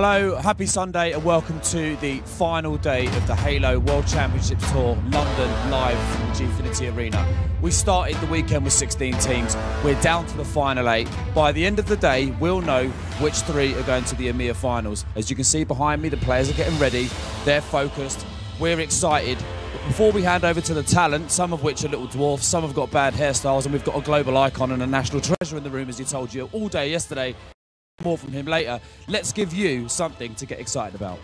Hello, happy Sunday and welcome to the final day of the Halo World Championship Tour, London, live from the Gfinity Arena. We started the weekend with 16 teams. We're down to the final 8. By the end of the day, we'll know which 3 are going to the EMEA finals. As you can see behind me, the players are getting ready. They're focused. We're excited. But before we hand over to the talent, some of which are little dwarfs, some have got bad hairstyles, and we've got a global icon and a national treasure in the room, as he told you all day yesterday. More from him later. Let's give you something to get excited about.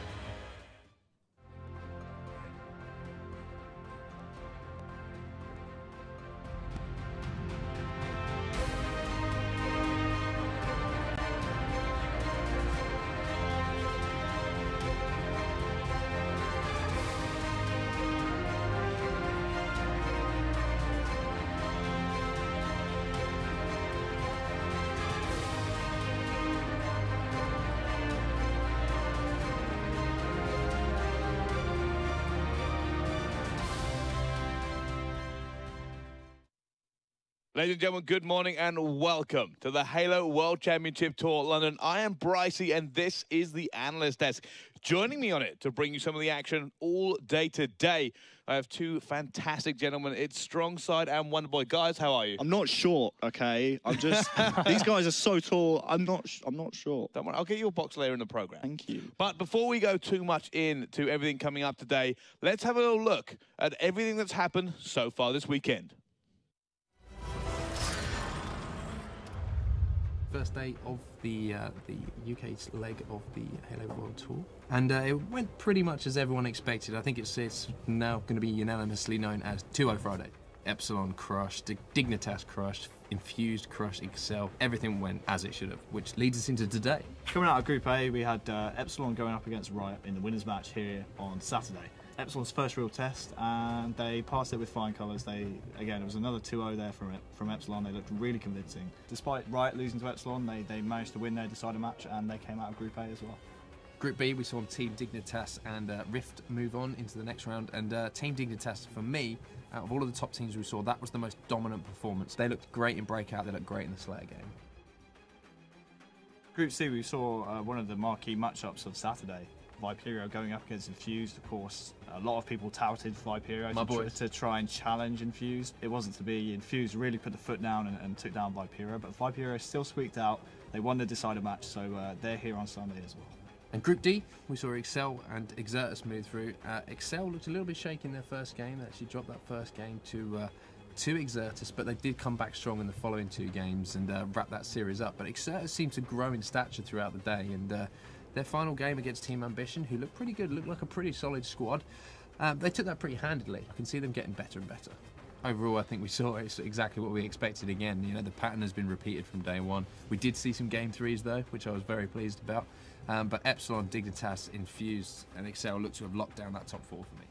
Ladies and gentlemen, good morning and welcome to the Halo World Championship Tour London. I am Brycey and this is the Analyst Desk. Joining me on it to bring you some of the action all day today, I have 2 fantastic gentlemen. It's Strong Side and Wonderboy. Guys, how are you? I'm not short, okay? I'm just, these guys are so tall, I'm not short. Don't worry, I'll get you a box later in the program. Thank you. But before we go too much into everything coming up today, let's have a little look at everything that's happened so far this weekend. First day of the UK's leg of the Halo World Tour, and it went pretty much as everyone expected. I think it's now going to be unanimously known as 2-0 Friday. Epsilon crushed, Dignitas crushed, Infused crushed, Excel. Everything went as it should have, which leads us into today. Coming out of Group A, we had Epsilon going up against Riot in the winners match here on Saturday. Epsilon's first real test, and they passed it with flying colours. Again, it was another 2-0 there from Epsilon. They looked really convincing. Despite Riot losing to Epsilon, they managed to win their decider match, and they came out of Group A as well. Group B, we saw Team Dignitas and Rift move on into the next round, and Team Dignitas, for me, out of all of the top teams we saw, that was the most dominant performance. They looked great in Breakout, they looked great in the Slayer game. Group C, we saw one of the marquee matchups of Saturday. Viperio going up against Infused. Of course, a lot of people touted Viperio to try and challenge Infused. It wasn't to be. Infused really put the foot down and took down Viperio, but Viperio still squeaked out. They won the decider match, so they're here on Sunday as well. And Group D, we saw Excel and Exertus move through. Excel looked a little bit shaky in their first game. They actually dropped that first game to Exertus, but they did come back strong in the following 2 games and wrap that series up. But Exertus seemed to grow in stature throughout the day, and their final game against Team Ambition, who looked pretty good, looked like a pretty solid squad, they took that pretty handily. I can see them getting better and better. Overall, I think we saw it's exactly what we expected again. You know, the pattern has been repeated from day 1. We did see some Game 3s though, which I was very pleased about. But Epsilon, Dignitas, Infused and Excel look to have locked down that top 4 for me.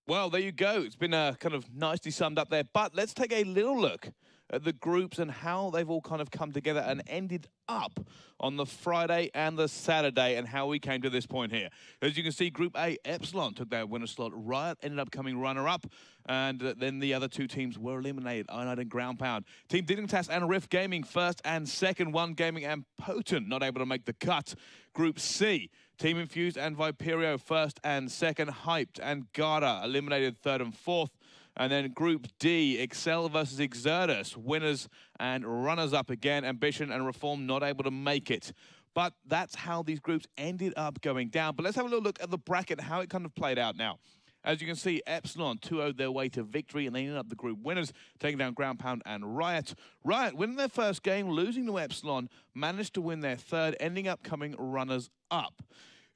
Well, there you go. It's been kind of nicely summed up there. But let's take a little look at the groups and how they've all kind of come together and ended up on the Friday and the Saturday and how we came to this point here. As you can see, Group A, Epsilon took their winner slot. Riot ended up coming runner-up, and then the other 2 teams were eliminated, Ironite and Ground Pound. Team Dignitas and Rift Gaming first and second, One Gaming and Potent not able to make the cut. Group C, Team Infused and Viperio first and second, Hyped and Garda eliminated third and fourth. And then Group D, Excel versus Exertus, winners and runners-up again. Ambition and Reform not able to make it. But that's how these groups ended up going down. But let's have a little look at the bracket, how it kind of played out now. As you can see, Epsilon 2-0'd their way to victory, and they ended up the group winners, taking down Ground Pound and Riot. Riot, winning their first game, losing to Epsilon, managed to win their third, ending up coming runners-up.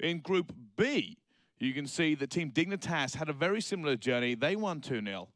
In Group B, you can see the Team Dignitas had a very similar journey. They won 2-0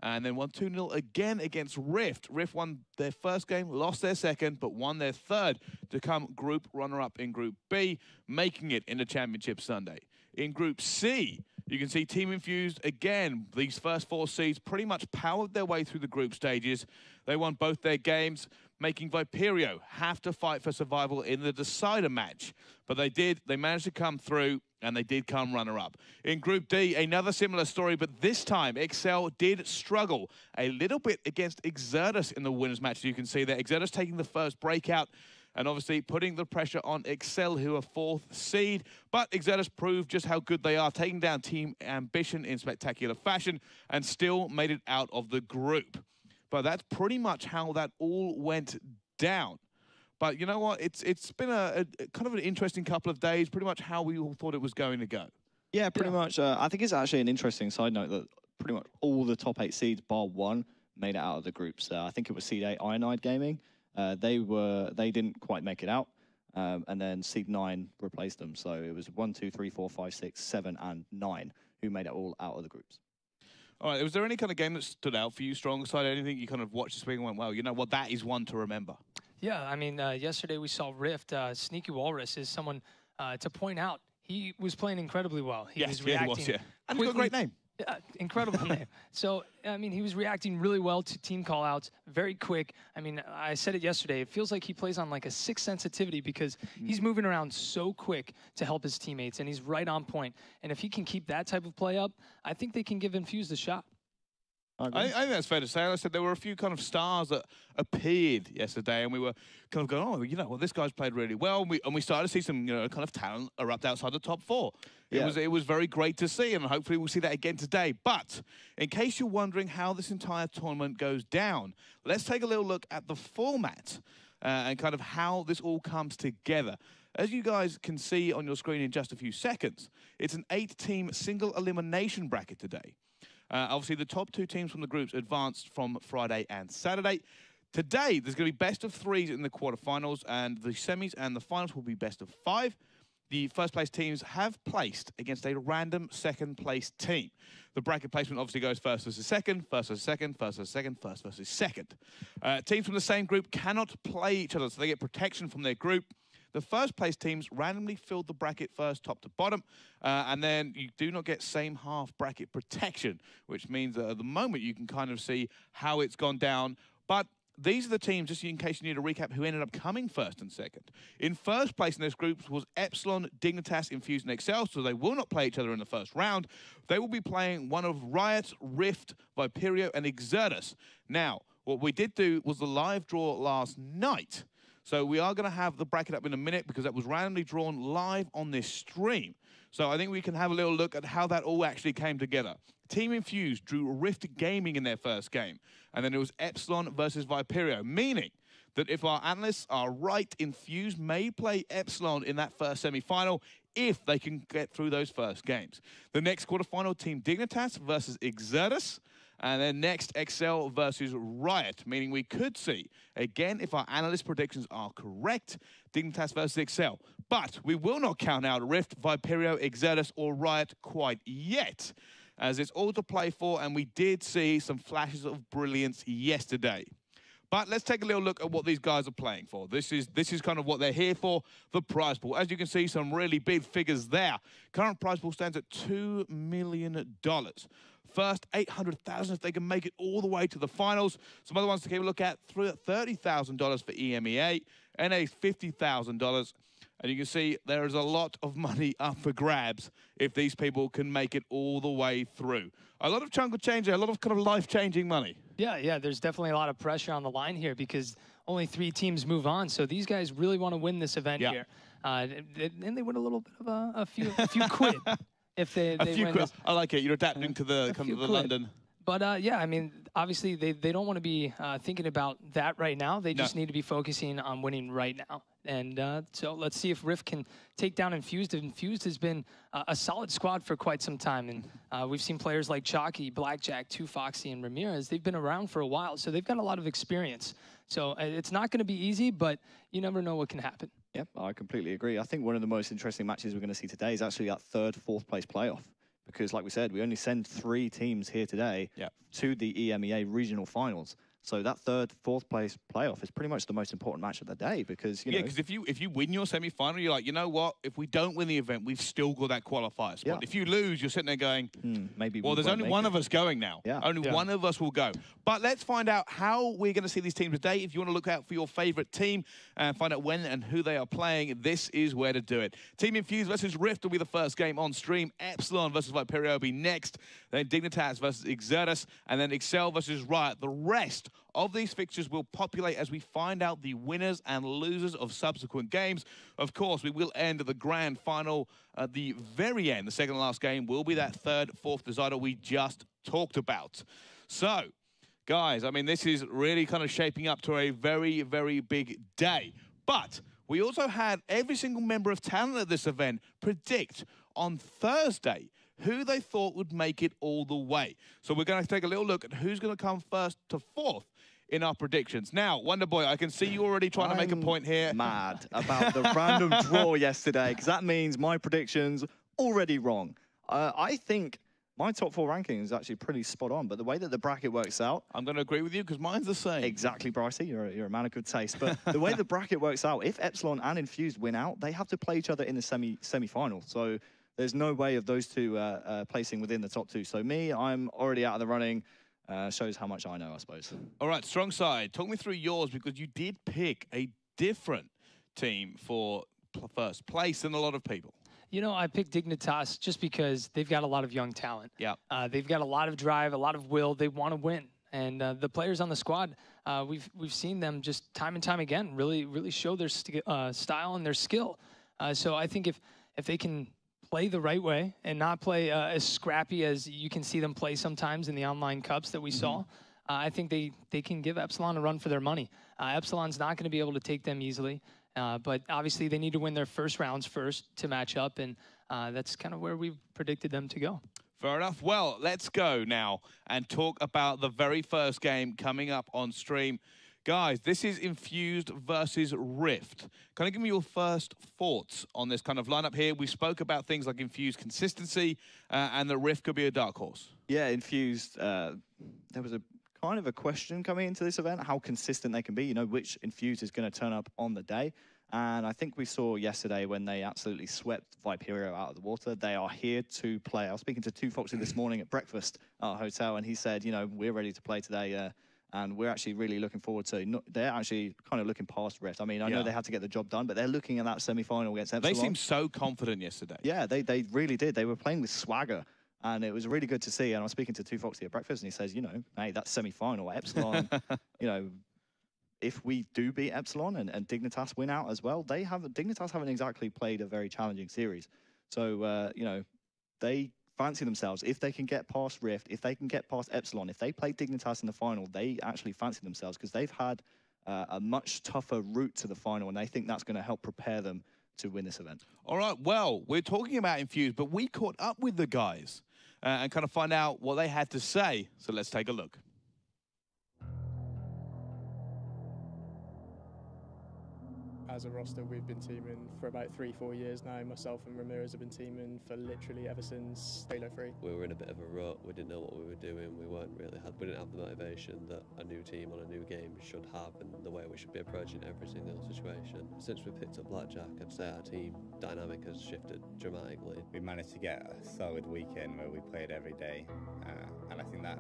and then won 2-0 again against Rift. Rift won their first game, lost their second, but won their third to come group runner-up in Group B, making it in the Championship Sunday. In Group C, you can see Team Infused, again, these first 4 seeds pretty much powered their way through the group stages. They won both their games, making Viperio have to fight for survival in the decider match. But they did. They managed to come through and they did come runner-up. In Group D, another similar story, but this time, Excel did struggle a little bit against Exertus in the winners match. As you can see there, Exertus taking the first breakout, and obviously putting the pressure on Excel, who are 4th seed. But Exertus proved just how good they are, taking down Team Ambition in spectacular fashion, and still made it out of the group. But that's pretty much how that all went down. But you know what? It's been a kind of an interesting couple of days, pretty much how we all thought it was going to go. Yeah, pretty much. I think it's actually an interesting side note that pretty much all the top 8 seeds, bar 1, made it out of the groups. I think it was Seed 8, Ionide Gaming. They didn't quite make it out, and then Seed 9 replaced them. So it was 1, 2, 3, 4, 5, 6, 7, and 9 who made it all out of the groups. All right, was there any kind of game that stood out for you, strong side? Anything you kind of watched this week and went, well, you know what, that is one to remember? Yeah, I mean, yesterday we saw Rift. Sneaky Walrus is someone to point out. He was playing incredibly well. He was reacting. He was, yeah. And he's got a great name. Yeah, incredible name. So, I mean, he was reacting really well to team callouts, very quick. I mean, I said it yesterday. It feels like he plays on like a 6 sensitivity because he's moving around so quick to help his teammates, and he's right on point. And if he can keep that type of play up, I think they can give Infused a shot. I think that's fair to say. I said there were a few kind of stars that appeared yesterday, and we were kind of going, oh, you know, well, this guy's played really well, and we started to see some, you know, kind of talent erupt outside the top 4. Yeah. It was very great to see, and hopefully we'll see that again today. But in case you're wondering how this entire tournament goes down, let's take a little look at the format and kind of how this all comes together. As you guys can see on your screen in just a few seconds, it's an 8-team single elimination bracket today. Obviously, the top 2 teams from the groups advanced from Friday and Saturday. Today, there's going to be best of 3s in the quarterfinals, and the semis and the finals will be best of 5. The first-place teams have placed against a random second-place team. The bracket placement obviously goes first versus second, first versus second, first versus second, first versus second. Teams from the same group cannot play each other, so they get protection from their group. The first-place teams randomly filled the bracket first, top to bottom, and then you do not get same half bracket protection, which means that at the moment you can kind of see how it's gone down. But these are the teams, just in case you need a recap, who ended up coming first and second. In first place in those groups was Epsilon, Dignitas, Infused, and Excel, so they will not play each other in the first round. They will be playing one of Riot, Rift, Viperio, and Exertus. Now, what we did do was the live draw last night. So we are going to have the bracket up in a minute because that was randomly drawn live on this stream. So I think we can have a little look at how that all actually came together. Team Infused drew Rift Gaming in their first game. And then it was Epsilon versus Viperio, meaning that if our analysts are right, Infused may play Epsilon in that first semi-final if they can get through those first games. The next quarterfinal, Team Dignitas versus Exertus. And then next, Excel versus Riot, meaning we could see, again, if our analyst predictions are correct, Dignitas versus Excel. But we will not count out Rift, Viperio, Exertus, or Riot quite yet, as it's all to play for, and we did see some flashes of brilliance yesterday. But let's take a little look at what these guys are playing for. This is kind of what they're here for, the prize pool. As you can see, some really big figures there. Current prize pool stands at $2 million. First, $800,000 if they can make it all the way to the finals. Some other ones to keep a look at, $30,000 for EMEA, NA $50,000. And you can see there is a lot of money up for grabs if these people can make it all the way through. A lot of chunk of change, a lot of kind of life-changing money. Yeah, there's definitely a lot of pressure on the line here because only 3 teams move on. So these guys really want to win this event here. And they win a little bit of a few quid. If they win this. I like it. You're adapting to the London. But yeah, I mean, obviously they don't want to be thinking about that right now. They just need to be focusing on winning right now. And so let's see if Rift can take down Infused. Infused has been a solid squad for quite some time. And we've seen players like Chalky, Blackjack, 2Foxy, and Ramirez. They've been around for a while, so they've got a lot of experience. So it's not going to be easy, but you never know what can happen. Yep, I completely agree. I think one of the most interesting matches we're going to see today is actually that 3rd, 4th place playoff. Because like we said, we only send 3 teams here today to the EMEA regional finals. So that third, fourth place playoff is pretty much the most important match of the day because, you know... Yeah, because if you win your semi-final, you're like, you know what? If we don't win the event, we've still got that qualifier spot. Yeah. If you lose, you're sitting there going, maybe well, there's only one of us going now. Yeah. Only one of us will go. But let's find out how we're going to see these teams today. If you want to look out for your favorite team and find out when and who they are playing, this is where to do it. Team Infused versus Rift will be the first game on stream. Epsilon versus Viperio will be next. Then Dignitas versus Exertus. And then Excel versus Riot. The rest of these fixtures will populate as we find out the winners and losers of subsequent games. Of course, we will end the grand final at the very end. The second and last game will be that third, fourth decider we just talked about. So, guys, I mean, this is really kind of shaping up to a very, very big day. But we also had every single member of talent at this event predict on Thursday who they thought would make it all the way. So we're going to take a little look at who's going to come first to fourth in our predictions. Now, Wonderboy, I can see you already trying to make a point here. Mad about the random draw yesterday, because that means my predictions already wrong. I think my top 4 ranking is actually pretty spot on, but the way that the bracket works out... I'm going to agree with you, because mine's the same. Exactly, Brycey. You're a man of good taste. But the way the bracket works out, if Epsilon and Infused win out, they have to play each other in the semi-final. So there's no way of those two placing within the top 2. So me, I'm already out of the running. Shows how much I know, I suppose. All right, strong side. Talk me through yours, because you did pick a different team for first place than a lot of people. You know, I picked Dignitas just because they've got a lot of young talent. Yeah. They've got a lot of drive, a lot of will. They want to win. And the players on the squad, we've seen them just time and time again really show their style and their skill. So I think if they can play the right way and not play as scrappy as you can see them play sometimes in the online cups that we saw, I think they can give Epsilon a run for their money. Epsilon's not going to be able to take them easily. But obviously, they need to win their first rounds first to match up, and that's kind of where we predicted them to go. Fair enough. Well, let's go now and talk about the very first game coming up on stream. Guys, this is Infused versus Rift. Can you give me your first thoughts on this kind of lineup here? We spoke about things like Infused consistency, and the Rift could be a dark horse. Yeah, Infused, there was a kind of a question coming into this event, how consistent they can be, you know, which Infused is going to turn up on the day. And I think we saw yesterday when they absolutely swept Viperio out of the water. They are here to play. I was speaking to 2Foxy this morning at breakfast at our hotel, and he said, you know, we're ready to play today, and we're actually really looking forward to they're actually kind of looking past Rift. I mean, I know they had to get the job done, but they're looking at that semi-final against Epsilon. They seemed so confident yesterday. Yeah, they really did. They were playing with swagger. And it was really good to see. And I was speaking to 2Foxy at breakfast, and he says, you know, hey, that's semi-final. Epsilon, you know, if we do beat Epsilon and Dignitas win out as well, Dignitas haven't exactly played a very challenging series. So, you know, they fancy themselves. If they can get past Rift, if they can get past Epsilon, if they play Dignitas in the final, they actually fancy themselves because they've had a much tougher route to the final, and they think that's going to help prepare them to win this event. All right, well, we're talking about Infused, but we caught up with the guys and kind of find out what they had to say. So let's take a look. As a roster, we've been teaming for about 3-4 years now. Myself and Ramirez have been teaming for literally ever since Halo 3. We were in a bit of a rut. We didn't know what we were doing. We didn't have the motivation that a new team on a new game should have, and the way we should be approaching every single situation. Since we picked up Blackjack, I'd say our team dynamic has shifted dramatically. We managed to get a solid weekend where we played every day, and I think that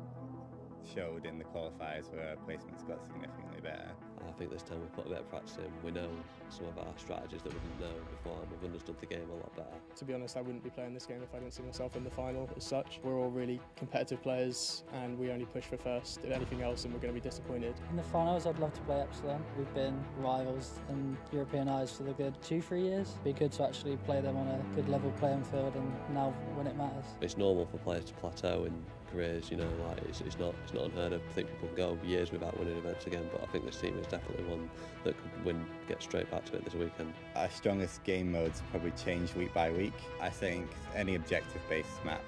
showed in the qualifiers where our placements got significantly better. I think this time we've put a bit of practice in. We know some of our strategies that we didn't know before, and we've understood the game a lot better. To be honest, I wouldn't be playing this game if I didn't see myself in the final as such. We're all really competitive players, and we only push for first. If anything else, then we're going to be disappointed. In the finals, I'd love to play Epsilon. We've been rivals in European eyes for the good 2-3 years. It'd be good to actually play them on a good level playing field, and now when it matters. It's normal for players to plateau in careers, you know, like it's not unheard of. I think people can go years without winning events again, but I think this team is definitely one that could get straight back to it this weekend. Our strongest game modes probably change week by week. I think any objective-based map,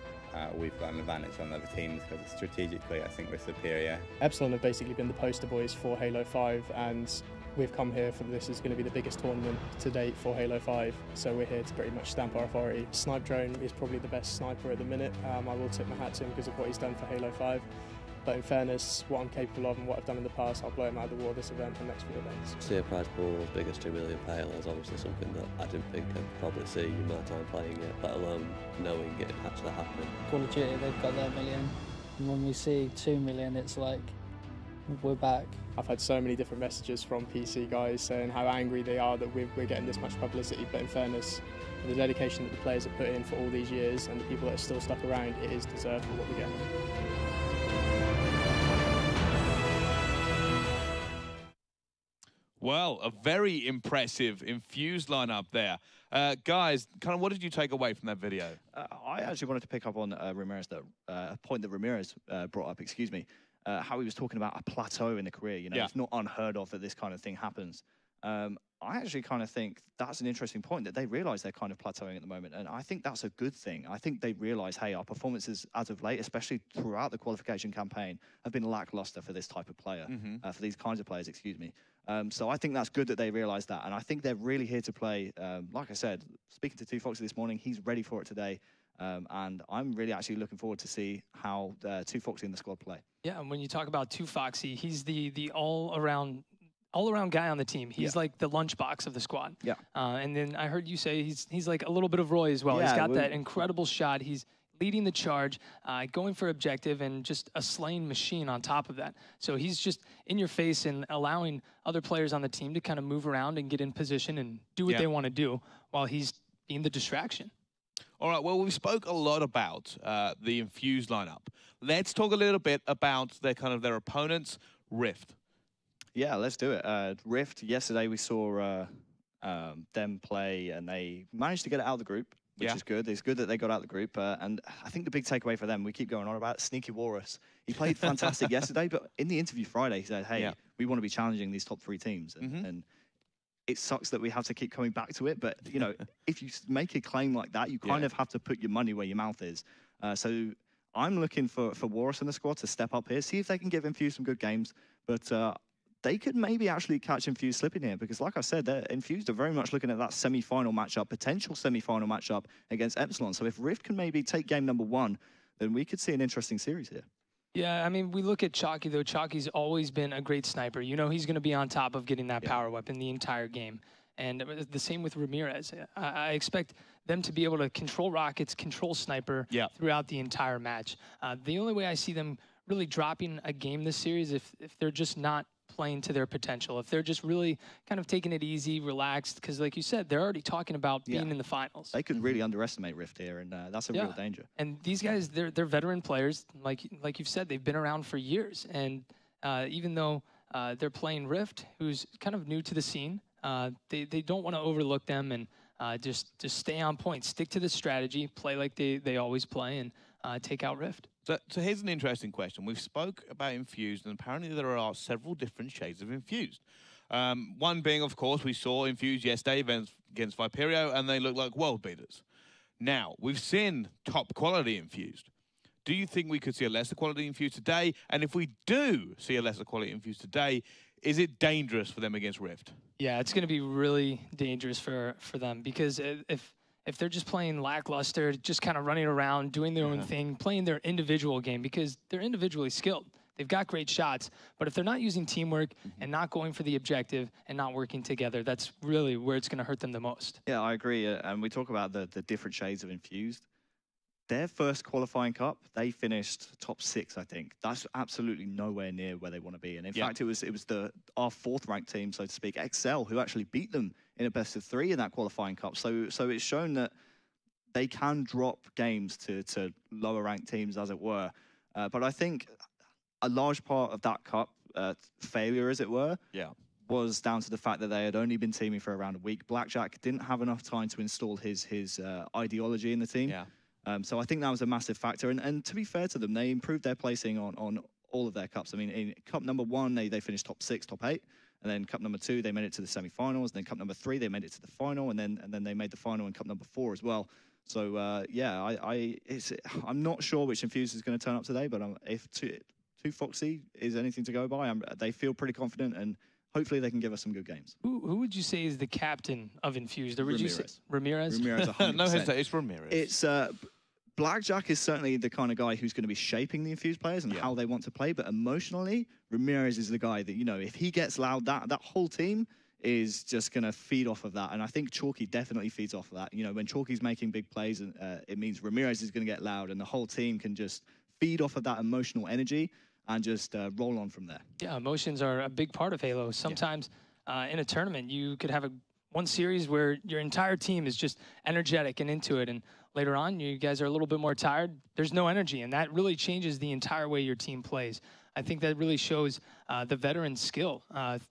we've got an advantage on other teams because strategically I think we're superior. Epsilon have basically been the poster boys for Halo 5, and we've come here for this is going to be the biggest tournament to date for Halo 5, so we're here to pretty much stamp our authority. Snipe Drone is probably the best sniper at the minute. I will tip my hat to him because of what he's done for Halo 5. But in fairness, what I'm capable of and what I've done in the past, I'll blow him out of the water this event and the next few events. See a prize pool as big as 2 million for Halo is obviously something that I didn't think I'd probably see in my time playing it, let alone knowing it actually happening. Call of Duty, they've got their million. And when we see 2 million, it's like, we're back. I've had so many different messages from PC guys saying how angry they are that we're getting this much publicity, but in fairness, for the dedication that the players have put in for all these years and the people that are still stuck around, it is deserved for what we get. Well, a very impressive Infused lineup there. Guys, kind of what did you take away from that video? I actually wanted to pick up on Ramirez, a point that Ramirez brought up, excuse me, how he was talking about a plateau in the career. You know, it's not unheard of that this kind of thing happens. I actually kind of think that's an interesting point, that they realize they're kind of plateauing at the moment. And I think that's a good thing. I think they realize, hey, our performances as of late, especially throughout the qualification campaign, have been lackluster for this type of player, for these kinds of players, excuse me. So I think that's good that they realize that. And I think they're really here to play. Like I said, speaking to 2Foxy this morning, he's ready for it today. And I'm really actually looking forward to see how 2Foxy and the squad play. Yeah, and when you talk about 2Foxy, he's the all-around guy on the team. He's like the lunchbox of the squad. Yeah. And then I heard you say he's like a little bit of Roy as well. Yeah, he's got that incredible shot. He's leading the charge, going for objective, and just a slaying machine on top of that. So he's just in your face and allowing other players on the team to kind of move around and get in position and do what they want to do while he's being the distraction. All right, well, we spoke a lot about the Infused lineup. Let's talk a little bit about their opponents, Rift. Yeah, let's do it. Rift, yesterday we saw them play, and they managed to get it out of the group, which is good. It's good that they got out of the group. And I think the big takeaway for them, we keep going on about Sneaky Walrus. He played fantastic yesterday, but in the interview Friday, he said, hey, we want to be challenging these top 3 teams. And it sucks that we have to keep coming back to it. But, you know, if you make a claim like that, you kind of have to put your money where your mouth is. So I'm looking for Walrus in the squad to step up here, see if they can give Infused some good games. But they could maybe actually catch Infused slipping here, because like I said, Infused are very much looking at that semi-final matchup, potential semi-final matchup against Epsilon. So if Rift can maybe take game number 1, then we could see an interesting series here. Yeah, I mean, we look at Chalky, though. Chalky's always been a great sniper. You know he's going to be on top of getting that power weapon the entire game. And the same with Ramirez. I expect them to be able to control rockets, control sniper throughout the entire match. The only way I see them really dropping a game this series if they're just not playing to their potential, if they're just really kind of taking it easy, relaxed, because like you said, they're already talking about being in the finals. They could really underestimate Rift here, and that's a real danger. And these guys, they're veteran players. Like you've said, they've been around for years. And even though they're playing Rift, who's kind of new to the scene, they don't want to overlook them, and just stay on point, stick to the strategy, play like they always play, and take out Rift. So here's an interesting question. We've spoke about Infused, and apparently there are several different shades of Infused. One being, of course, we saw Infused yesterday against Viperio, and they look like world beaters. Now, we've seen top quality Infused. Do you think we could see a lesser quality Infused today? And if we do see a lesser quality Infused today, is it dangerous for them against Rift? Yeah, it's going to be really dangerous for them, because if they're just playing lackluster, just kind of running around, doing their own thing, playing their individual game, because they're individually skilled. They've got great shots, but if they're not using teamwork and not going for the objective and not working together, that's really where it's going to hurt them the most. Yeah, I agree. And we talk about the different shades of Infused. Their first qualifying cup, they finished top 6, I think. That's absolutely nowhere near where they want to be. And in fact, it was our 4th ranked team, so to speak, Excel, who actually beat them in a best of 3 in that qualifying cup. So it's shown that they can drop games to lower ranked teams, as it were. But I think a large part of that cup failure, as it were, was down to the fact that they had only been teaming for around a week. Blackjack didn't have enough time to install his ideology in the team. So I think that was a massive factor. And to be fair to them, they improved their placing on all of their cups. I mean, in cup number 1, they finished top 6, top 8. And then cup number 2, they made it to the semi-finals. And then cup number 3, they made it to the final. And then they made the final in cup number 4 as well. So, I'm not sure which Infused is going to turn up today. But if 2Foxy is anything to go by, they feel pretty confident. And hopefully they can give us some good games. Who would you say is the captain of Infused? Or would Ramirez. you say Ramirez? Ramirez, 100%. No hesitation, it's Ramirez. It's Blackjack is certainly the kind of guy who's going to be shaping the Infused players and how they want to play, but emotionally, Ramirez is the guy that, you know, if he gets loud, that whole team is just going to feed off of that. And I think Chalky definitely feeds off of that. You know, when Chalky's making big plays, it means Ramirez is going to get loud, and the whole team can just feed off of that emotional energy and just roll on from there. Yeah, emotions are a big part of Halo. Sometimes in a tournament, you could have one series where your entire team is just energetic and into it, and later on, you guys are a little bit more tired. There's no energy, and that really changes the entire way your team plays. I think that really shows the veteran skill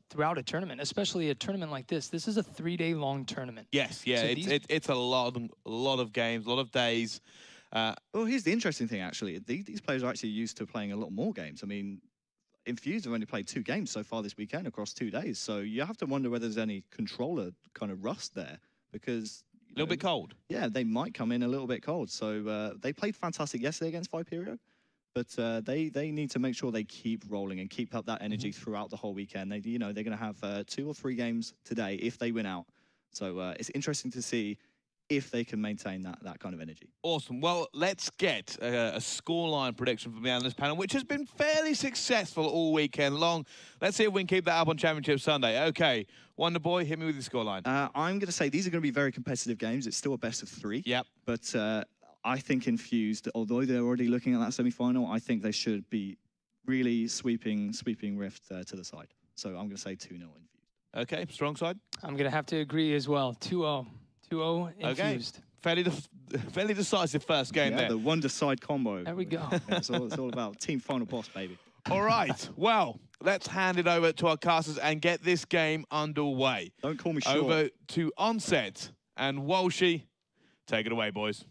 throughout a tournament, especially a tournament like this. This is a 3-day-long tournament. Yes, yeah, so it's a lot of games, a lot of days. Well, here's the interesting thing, actually. These players are actually used to playing a lot more games. I mean, Infused have only played 2 games so far this weekend across 2 days. So you have to wonder whether there's any controller kind of rust there, because a little bit cold. Yeah, they might come in a little bit cold. So they played fantastic yesterday against Viperio, but they need to make sure they keep rolling and keep up that energy throughout the whole weekend. They're going to have 2 or 3 games today if they win out. So it's interesting to see if they can maintain that kind of energy. Awesome. Well, let's get a scoreline prediction from the analyst panel, which has been fairly successful all weekend long. Let's see if we can keep that up on Championship Sunday. Okay, Wonder Boy, hit me with your scoreline. I'm going to say these are going to be very competitive games. It's still a best of 3. Yep. But I think Infused, although they're already looking at that semi-final, I think they should be really sweeping Rift to the side. So I'm going to say 2-0 Infused. Okay, strong side? I'm going to have to agree as well. 2-0. 2-0 Infused. Okay. Fairly decisive first game there. The one-side combo. There we go. It's all about team final boss, baby. All right. Well, let's hand it over to our casters and get this game underway. Don't call me short. Over to Onset and Walshy. Take it away, boys.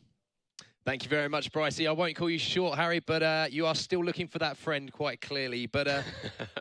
Thank you very much, Brycey. I won't call you short, Harry, but you are still looking for that friend quite clearly. But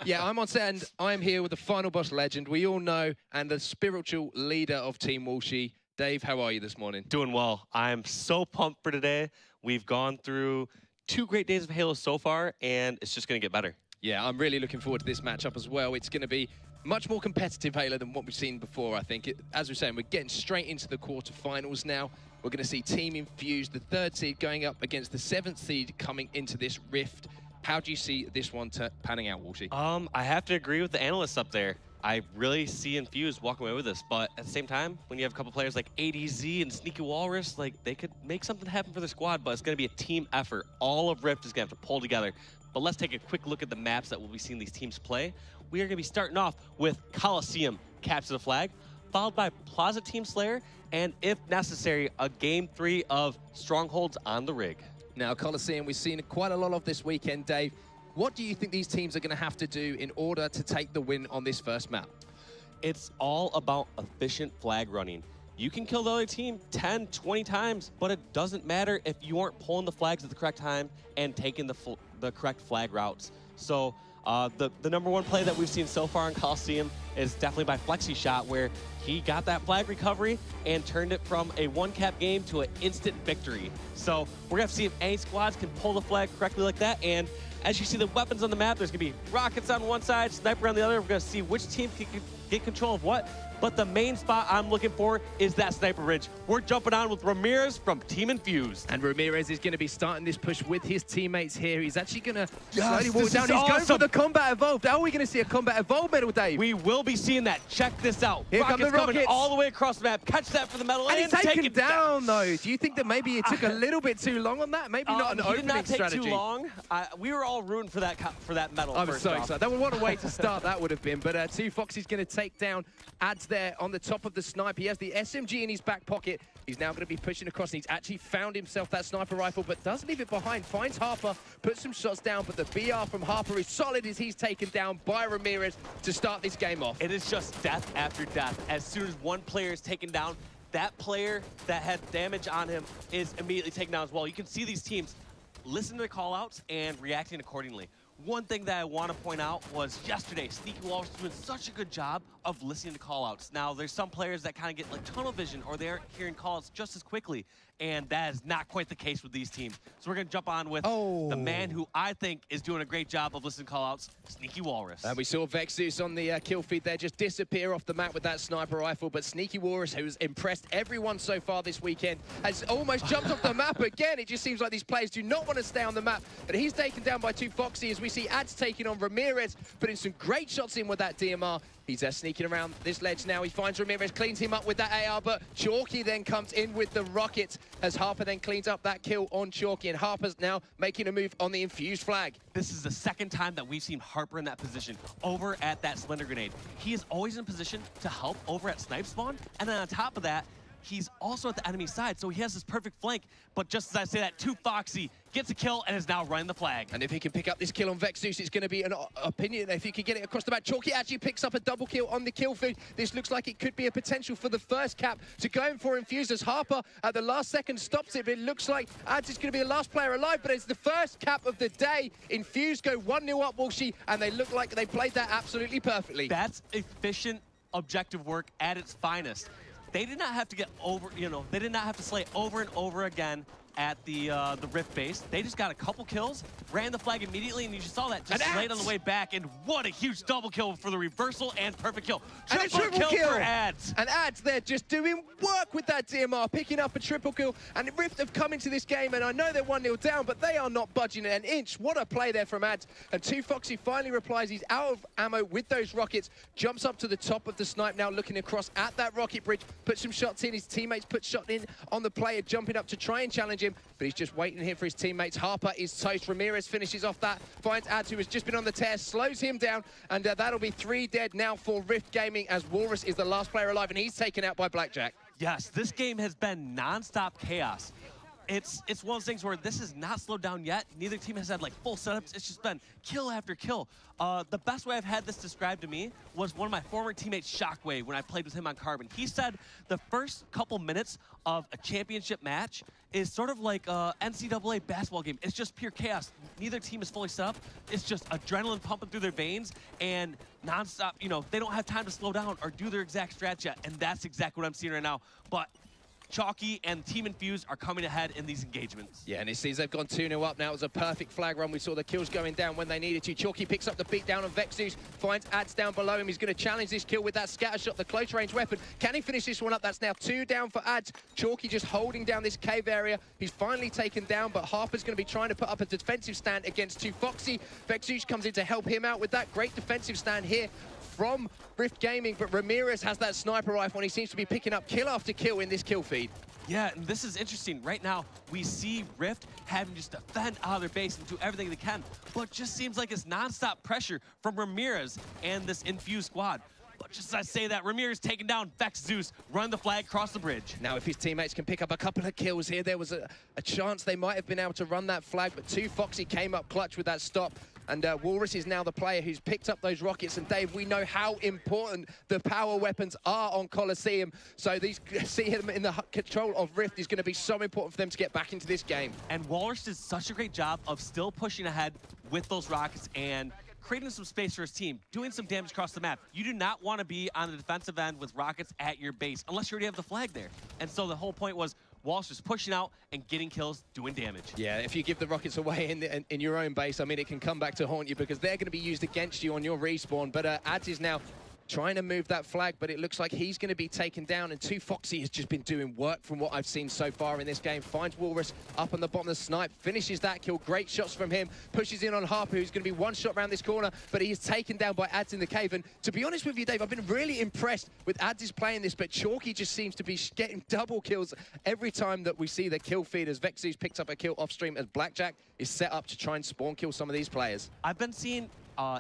yeah, I'm on set and I'm here with the final boss legend we all know and the spiritual leader of Team Walshy. Dave, how are you this morning? Doing well. I'm so pumped for today. We've gone through 2 great days of Halo so far, and it's just going to get better. Yeah, I'm really looking forward to this matchup as well. It's going to be much more competitive Halo than what we've seen before, I think. As we're saying, we're getting straight into the quarterfinals now. We're going to see Team Infused, the 3rd seed, going up against the 7th seed coming into this Rift. How do you see this one panning out, Walshy? I have to agree with the analysts up there. I really see Infused walking away with this, but at the same time, when you have a couple players like ADZ and Sneaky Walrus, like, they could make something happen for the squad, but it's going to be a team effort. All of Rift is going to have to pull together. But let's take a quick look at the maps that we'll be seeing these teams play. We are going to be starting off with Coliseum, Capture the Flag, followed by Plaza Team Slayer, and if necessary, a Game 3 of Strongholds on the Rig. Now, Coliseum, we've seen quite a lot of this weekend, Dave. What do you think these teams are going to have to do in order to take the win on this first map? It's all about efficient flag running. You can kill the other team 10, 20 times, but it doesn't matter if you aren't pulling the flags at the correct time and taking the correct flag routes. So the #1 play that we've seen so far in Coliseum is definitely by Flexi Shot, where he got that flag recovery and turned it from a 1-cap game to an instant victory. So we're going to see if any squads can pull the flag correctly like that. And as you see the weapons on the map, there's going to be rockets on one side, sniper on the other. We're going to see which team can get control of what. But the main spot I'm looking for is that sniper ridge. We're jumping on with Ramirez from Team Infused. And Ramirez is going to be starting this push with his teammates here. He's actually going to slowly walk down. He's going for the Combat Evolved. Are we going to see a Combat Evolved medal, Dave? We will be seeing that. Check this out. Here come the rockets. All the way across the map. Catch that for the medal. And he's taken down, though. Do you think that maybe it took a little bit too long on that? Maybe not an opening strategy. He did not take too long. We were all rooting for that medal. I'm so excited. What a way to start that would have been. But 2Fox is going to take down Ads there on the top of the sniper. He has the SMG in his back pocket. He's now going to be pushing across, and he's actually found himself that sniper rifle, but doesn't leave it behind. Finds Harper, puts some shots down, but the BR from Harper is solid as he's taken down by Ramirez to start this game off. It is just death after death. As soon as one player is taken down, that player that had damage on him is immediately taken down as well. You can see these teams listen to the call-outs and reacting accordingly. One thing that I want to point out was yesterday, Sneaky Walrus was doing such a good job of listening to callouts. Now, there's some players that kind of get like tunnel vision or they aren't hearing callouts just as quickly, and that is not quite the case with these teams. So we're going to jump on with the man who I think is doing a great job of listening to callouts, Sneaky Walrus. And we saw Vexus on the kill feed there just disappear off the map with that sniper rifle, but Sneaky Walrus, who's impressed everyone so far this weekend, has almost jumped off the map again. It just seems like these players do not want to stay on the map, but he's taken down by 2Foxy as we see Ads taking on Ramirez, putting some great shots in with that DMR. He's sneaking around this ledge now. He finds Ramirez, cleans him up with that AR, but Chalky then comes in with the rockets as Harper then cleans up that kill on Chalky, and Harper's now making a move on the Infused flag. This is the second time that we've seen Harper in that position, over at that Slender Grenade. He is always in position to help over at Snipe Spawn, and then on top of that, he's also at the enemy side, so he has this perfect flank. But just as I say that, 2Foxy gets a kill and is now running the flag. And if he can pick up this kill on Vexus, it's going to be an opinion. If he can get it across the back, Chalky actually picks up a double kill on the kill feed. This looks like it could be a potential for the first cap to go in for Infused as Harper at the last second stops it. But it looks like Ads is going to be the last player alive, but it's the first cap of the day. Infused go 1-0 up, Walshy, and they look like they played that absolutely perfectly. That's efficient objective work at its finest. They did not have to get over, they did not have to slay over and over again at the Rift base. They just got a couple kills, ran the flag immediately, and you just saw that just slayed on the way back. And what a huge double kill for the reversal and perfect kill. Triple kill for Ads. And Ads there just doing work with that DMR, picking up a triple kill. And Rift have come into this game, and I know they're 1-0 down, but they are not budging an inch. What a play there from Ads. And 2Foxy finally replies. He's out of ammo with those rockets, jumps up to the top of the snipe now, looking across at that rocket bridge, puts some shots in. His teammates put shot in on the player, jumping up to try and challenge him, but he's just waiting here for his teammates. Harper is toast. Ramirez finishes off that, finds Ads, who has just been on the tear, slows him down, and that'll be 3 dead now for Rift Gaming, as Walrus is the last player alive, and he's taken out by Blackjack. Yes, this game has been non-stop chaos. It's one of those things where this is not slowed down yet. Neither team has had like full setups. It's just been kill after kill. The best way I've had this described to me was one of my former teammates, Shockwave, when I played with him on Carbon. He said the first couple minutes of a championship match is sort of like a NCAA basketball game. It's just pure chaos. Neither team is fully set up. It's just adrenaline pumping through their veins and nonstop. They don't have time to slow down or do their exact strat yet, and that's exactly what I'm seeing right now. But Chalky and Team Infused are coming ahead in these engagements. Yeah, and it seems they've gone 2-0 up now. It was a perfect flag run. We saw the kills going down when they needed to. Chalky picks up the beat down on Vexus, finds Ads down below him. He's going to challenge this kill with that scatter shot, the close range weapon. Can he finish this one up? That's now 2 down for Ads. Chalky just holding down this cave area. He's finally taken down, but Harper's going to be trying to put up a defensive stand against 2Foxy. Vexus comes in to help him out with that great defensive stand here from Rift Gaming, but Ramirez has that sniper rifle, and he seems to be picking up kill after kill in this kill feed. Yeah, and this is interesting. Right now, we see Rift having just defend out of their base and do everything they can, but just seems like it's nonstop pressure from Ramirez and this Infused squad. But just as I say that, Ramirez taking down Vexus, run the flag across the bridge. Now, if his teammates can pick up a couple of kills here, there was a chance they might have been able to run that flag, but 2Foxy came up clutch with that stop. And Walrus is now the player who's picked up those rockets. And Dave, we know how important the power weapons are on Coliseum. So seeing him in the control of Rift is going to be so important for them to get back into this game. And Walrus did such a great job of still pushing ahead with those rockets and creating some space for his team, doing some damage across the map. You do not want to be on the defensive end with rockets at your base unless you already have the flag there. And so the whole point was Walsh just pushing out and getting kills, doing damage. Yeah, if you give the rockets away in your own base, I mean, it can come back to haunt you because they're going to be used against you on your respawn. But Ads is now trying to move that flag, but it looks like he's going to be taken down, and 2Foxy has just been doing work from what I've seen so far in this game. Finds Walrus up on the bottom of the snipe, finishes that kill. Great shots from him, pushes in on Harper, who's going to be one shot around this corner, but he is taken down by Ads in the cave. And to be honest with you, Dave, I've been really impressed with Ads playing this, but Chalky just seems to be getting double kills every time that we see the kill feed, as Vexus picks up a kill off stream, as Blackjack is set up to try and spawn kill some of these players. I've been seeing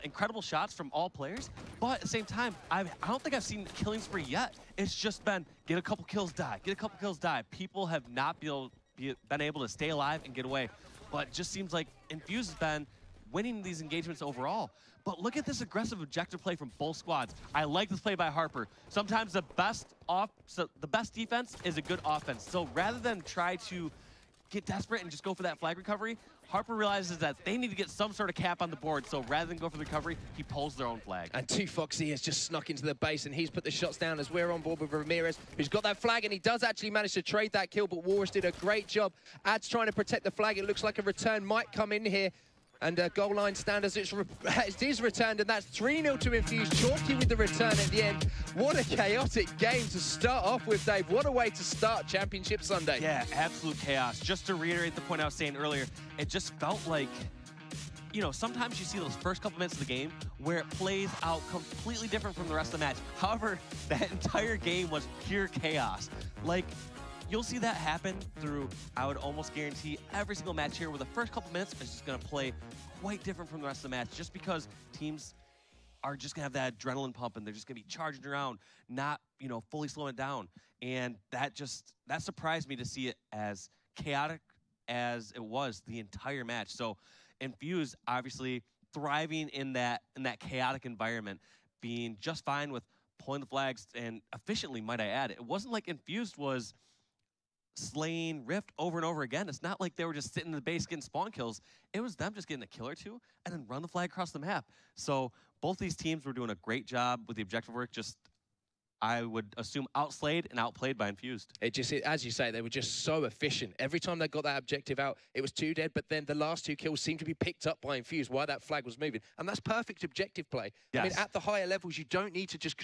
incredible shots from all players, but at the same time, I don't think I've seen a killing spree yet. It's just been get a couple kills, die, get a couple kills, die. People have not been able to stay alive and get away, but it just seems like Infused has been winning these engagements overall. But look at this aggressive objective play from both squads. I like this play by Harper. Sometimes the best defense is a good offense. So rather than try to get desperate and just go for that flag recovery. Harper realizes that they need to get some sort of cap on the board, so rather than go for the recovery, he pulls their own flag. And 2Foxy has just snuck into the base, and he's put the shots down as we're on board with Ramirez, who's got that flag, and he does actually manage to trade that kill, but Walrus did a great job. Ad's trying to protect the flag. It looks like a return might come in here. And goal line stand as it is returned, and that's 3-0 to Infused. Chalky with the return at the end. What a chaotic game to start off with, Dave. What a way to start Championship Sunday. Yeah, absolute chaos. Just to reiterate the point I was saying earlier, it just felt like, you know, sometimes you see those first couple minutes of the game where it plays out completely different from the rest of the match. However, that entire game was pure chaos. Like, you'll see that happen through, I would almost guarantee, every single match here where the first couple minutes is just going to play quite different from the rest of the match just because teams are just going to have that adrenaline pump and they're just going to be charging around, not, you know, fully slowing it down. And that surprised me to see it as chaotic as it was the entire match. So Infused obviously thriving in that chaotic environment, being just fine with pulling the flags and efficiently, might I add. It wasn't like Infused was slaying Rift over and over again. It's not like they were just sitting in the base getting spawn kills. It was them just getting a kill or two and then run the flag across the map. So both these teams were doing a great job with the objective work, just I would assume outslayed and outplayed by Infused. It just, as you say, they were just so efficient. Every time they got that objective out, it was 2 dead, but then the last 2 kills seemed to be picked up by Infused while that flag was moving. And that's perfect objective play. Yes. I mean, at the higher levels, you don't need to just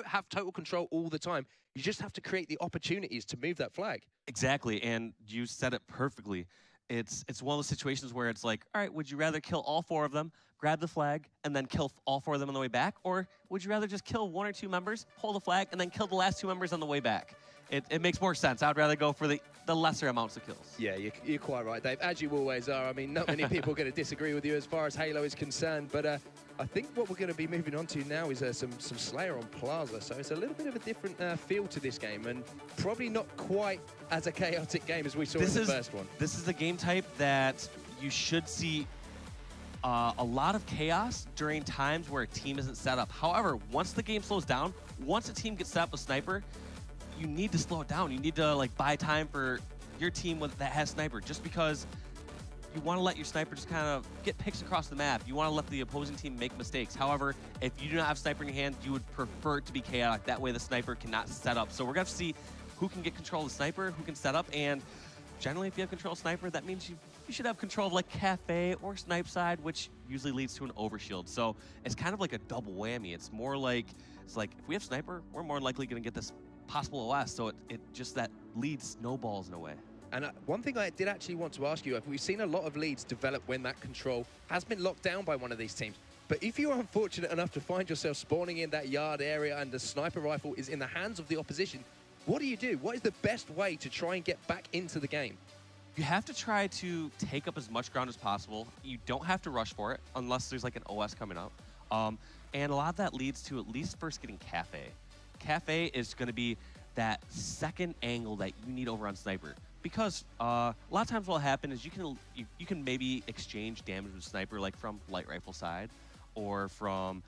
have total control all the time. You just have to create the opportunities to move that flag. Exactly, and you said it perfectly. It's one of those situations where it's like, all right, would you rather kill all 4 of them, grab the flag, and then kill all 4 of them on the way back? Or would you rather just kill 1 or 2 members, pull the flag, and then kill the last 2 members on the way back? It makes more sense. I'd rather go for the lesser amounts of kills. Yeah, you're quite right, Dave, as you always are. I mean, not many people are going to disagree with you as far as Halo is concerned, but I think what we're going to be moving on to now is some Slayer on Plaza, so it's a little bit of a different feel to this game, and probably not quite as a chaotic game as we saw in the first one. This is the game type that you should see a lot of chaos during times where a team isn't set up. However, once the game slows down, once a team gets set up with Sniper, you need to slow it down. You need to like buy time for your team that has Sniper, just because you want to let your Sniper just kind of get picks across the map. You want to let the opposing team make mistakes. However, if you do not have Sniper in your hand, you would prefer it to be chaotic. That way the Sniper cannot set up. So we're going to see who can get control of the Sniper, who can set up, and generally if you have control of Sniper, that means you should have control of like Cafe or Snipe side, which usually leads to an overshield. So it's kind of like a double whammy. It's more like, if we have Sniper, we're more likely going to get this possible OS. So it just that lead snowballs in a way. And one thing I did actually want to ask you, we've seen a lot of leads develop when that control has been locked down by one of these teams. But if you're unfortunate enough to find yourself spawning in that yard area and the sniper rifle is in the hands of the opposition, what do you do? What is the best way to try and get back into the game? You have to try to take up as much ground as possible. You don't have to rush for it unless there's like an OS coming up. And a lot of that leads to at least first getting Cafe. Cafe is going to be that second angle that you need over on Sniper. Because a lot of times what will happen is you can maybe exchange damage with Sniper like from light rifle side or from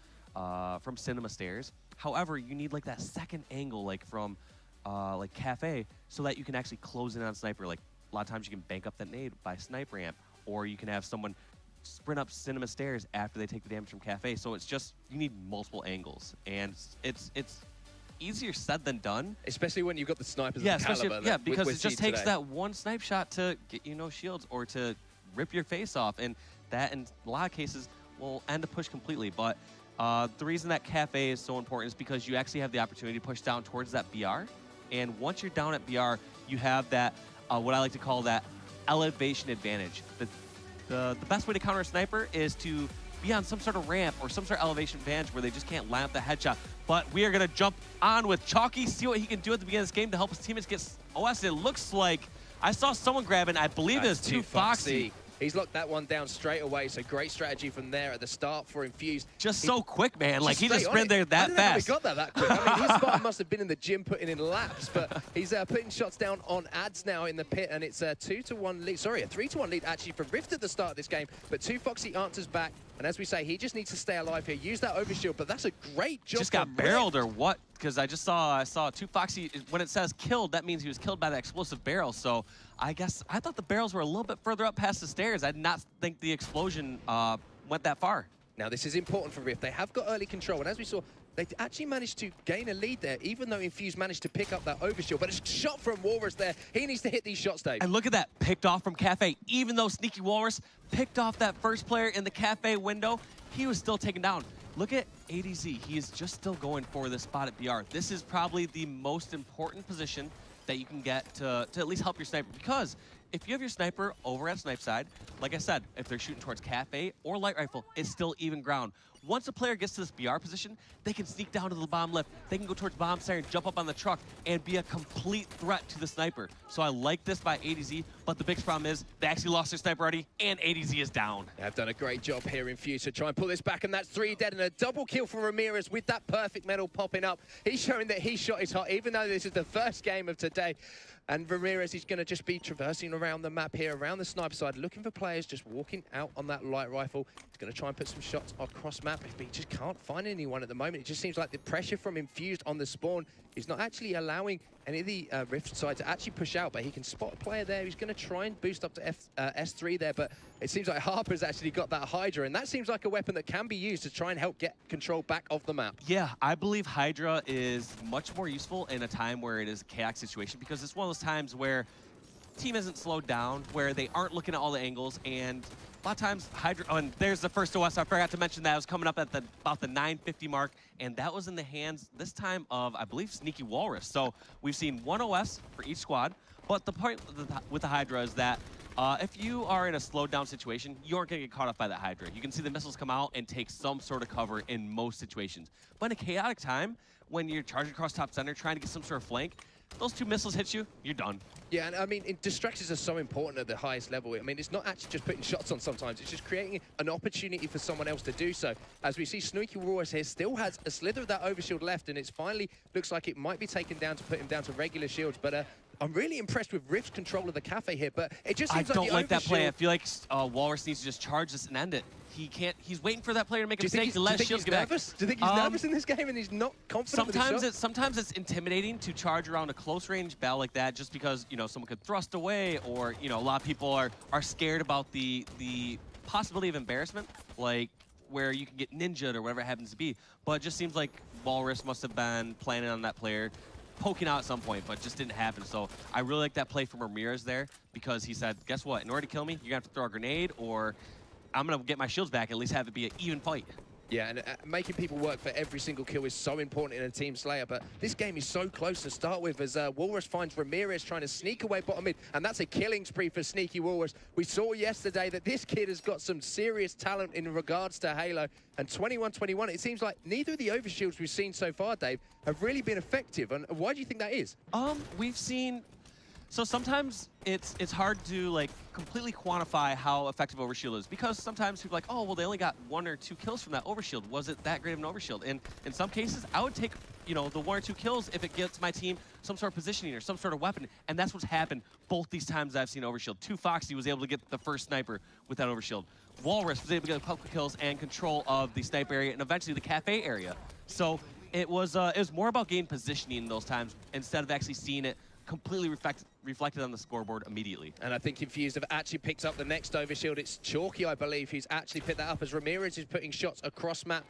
cinema stairs. However, you need like that second angle like from like Cafe so that you can actually close in on Sniper. Like a lot of times you can bank up that nade by Snipe ramp, or you can have someone sprint up cinema stairs after they take the damage from Cafe. So it's just, you need multiple angles, and it's easier said than done. Especially when you've got the snipers of the caliber. Yeah, because it just takes that one snipe shot to get you no shields or to rip your face off, and that in a lot of cases will end a push completely. But the reason that Cafe is so important is because you actually have the opportunity to push down towards that BR, and once you're down at BR, you have that, what I like to call that elevation advantage. The best way to counter a sniper is to be on some sort of ramp or some sort of elevation advantage where they just can't line up the headshot. But we are going to jump on with Chalky, see what he can do at the beginning of this game to help his teammates get OS. It looks like I saw someone grabbing, I believe it's 2Foxy. He's locked that one down straight away, so great strategy from there at the start for Infused. Just so quick, man. Like, he just ran there that fast. He got that quick. I mean, his spot must have been in the gym putting in laps, but he's putting shots down on Ads now in the pit, and it's a 2-1 lead. Sorry, a 3-1 lead actually for Rift at the start of this game, but 2Foxy answers back, and as we say, he just needs to stay alive here, use that overshield, but that's a great job. Just got barreled or what? because I saw 2 Foxy, when it says killed, that means he was killed by the explosive barrel. So I thought the barrels were a little bit further up past the stairs. I did not think the explosion went that far. Now this is important for Rift. They have got early control, and as we saw, they actually managed to gain a lead there, even though Infused managed to pick up that overshield. But a shot from Walrus there. He needs to hit these shots, Dave. And look at that, picked off from Cafe. Even though Sneaky Walrus picked off that first player in the Cafe window, he was still taken down. Look at ADZ. He is just still going for the spot at BR. This is probably the most important position that you can get to at least help your sniper. Because if you have your sniper over at snipe side, like I said, if they're shooting towards Cafe or light rifle, it's still even ground. Once a player gets to this BR position, they can sneak down to the bomb lift. They can go towards bomb siren, jump up on the truck, and be a complete threat to the sniper. So I like this by ADZ, but the biggest problem is they actually lost their sniper already, and ADZ is down. They've done a great job here in Infused to try and pull this back, and that's 3 dead and a double kill for Ramirez with that perfect medal popping up. He's showing that his shot is hot, even though this is the first game of today. And Ramirez is going to just be traversing around the map here, around the sniper side, looking for players just walking out on that light rifle. He's going to try and put some shots across map, but he just can't find anyone at the moment. It just seems like the pressure from Infused on the spawn is not actually allowing any of the Rift side to actually push out, but he can spot a player there. He's going to try and boost up to S3 there, but it seems like Harper's actually got that Hydra, and that seems like a weapon that can be used to try and help get control back of the map. Yeah, I believe Hydra is much more useful in a time where it is a chaotic situation, because it's one of those times where team isn't slowed down, where they aren't looking at all the angles, and a lot of times Hydra, oh, and there's the first OS, I forgot to mention that. It was coming up at about the 950 mark, and that was in the hands this time of, I believe, Sneaky Walrus. So we've seen 1 OS for each squad, but the point with the Hydra is that if you are in a slowed down situation, you aren't going to get caught up by that Hydra. You can see the missiles come out and take some sort of cover in most situations. But in a chaotic time, when you're charging across top center, trying to get some sort of flank, those 2 missiles hit you, you're done. Yeah, and I mean, distractions are so important at the highest level. I mean, it's not actually just putting shots on sometimes, it's just creating an opportunity for someone else to do so. As we see, Sneaky Walrus here still has a slither of that overshield left, and it's finally looks like it might be taken down to put him down to regular shields, but I'm really impressed with Rift's control of the Cafe here, but it just seems like I don't like that play. I feel like Walrus needs to just charge this and end it. He can't. He's waiting for that player to make a mistake to let shields get back. Do you think he's nervous in this game and he's not confident? Sometimes it's intimidating to charge around a close range battle like that, just because someone could thrust away, or a lot of people are scared about the possibility of embarrassment, like where you can get ninja'd or whatever it happens to be. But it just seems like Walrus must have been planning on that player poking out at some point, but just didn't happen. So I really like that play from Ramirez there, because he said, guess what? In order to kill me, you're gonna have to throw a grenade, or I'm going to get my shields back, at least have it be an even fight. Yeah, and making people work for every single kill is so important in a team slayer, but this game is so close to start with, as Walrus finds Ramirez trying to sneak away bottom mid, and that's a killing spree for Sneaky Walrus. We saw yesterday that this kid has got some serious talent in regards to Halo, and 21-21, it seems like neither of the overshields we've seen so far, Dave, have really been effective, and why do you think that is? We've seen... So sometimes it's hard to completely quantify how effective overshield is, because sometimes people are like, oh, well, they only got 1 or 2 kills from that overshield. Was it that great of an overshield? And in some cases, I would take the 1 or 2 kills if it gets my team some sort of positioning or some sort of weapon. And that's what's happened both these times I've seen overshield. 2 Foxy was able to get the first sniper with that overshield. Walrus was able to get a couple kills and control of the sniper area and eventually the Cafe area. So it was more about game positioning in those times instead of actually seeing it completely reflected on the scoreboard immediately. And I think Infused have actually picked up the next overshield. It's Chalky, I believe, who's actually picked that up, as Ramirez is putting shots across map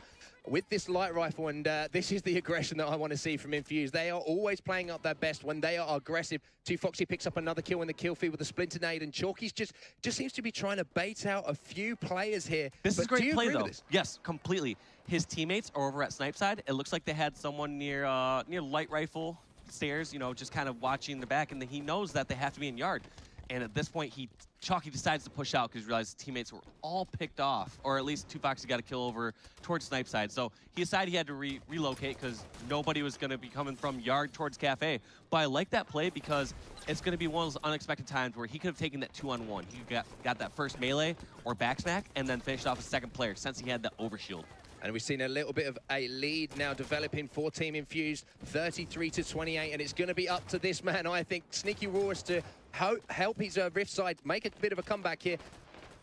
with this light rifle, and this is the aggression that I want to see from Infused. They are always playing up their best when they are aggressive. 2 Foxy picks up another kill in the kill feed with a splinter nade, and Chalky's just seems to be trying to bait out a few players here. This is a great play, though. Yes, completely. His teammates are over at snipe side. It looks like they had someone near light rifle stairs, just kind of watching the back, and he knows that they have to be in yard. And at this point, Chalky decides to push out because he realized his teammates were all picked off, or at least 2 Foxy got a kill over towards snipe side. So he decided he had to relocate because nobody was going to be coming from yard towards Cafe. But I like that play because it's going to be one of those unexpected times where he could have taken that 2-on-1. He got that first melee or back smack and then finished off a second player since he had the overshield. And we've seen a little bit of a lead now developing for Team Infused, 33-28, and it's going to be up to this man, I think, Sneaky Walrus, to help his Rift side make a bit of a comeback here.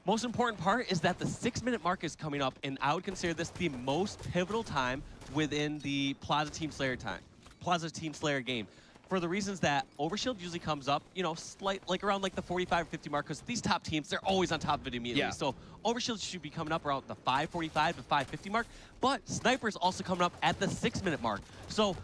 Most important part is that the 6-minute mark is coming up, and I would consider this the most pivotal time within the Plaza Team Slayer time. Plaza Team Slayer game. For the reasons that Overshield usually comes up, you know, like around like the 45 or 50 mark, because these top teams, they're always on top of it immediately. Yeah. So Overshield should be coming up around the 5:45 to 5:50 mark, but Sniper's also coming up at the 6-minute mark. So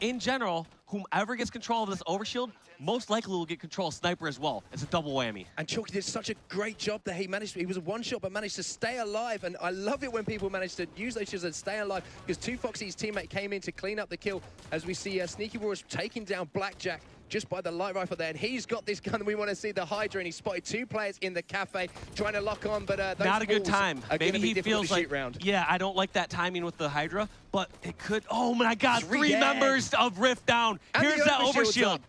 in general, whomever gets control of this Overshield most likely will get control of Sniper as well. It's a double whammy. And Chalky did such a great job that he was a one-shot but managed to stay alive. And I love it when people manage to use those shields and stay alive, because 2Foxy's teammate came in to clean up the kill as we see Sneaky Warriors taking down Blackjack just by the light rifle there. And he's got this gun. We want to see the Hydra, and he spotted 2 players in the cafe trying to lock on, but those not a good time. Maybe he feels like, round. yeah, I don't like that timing with the Hydra, but it could. Oh my God, 3 members of Rift down. And here's that Overshield. up.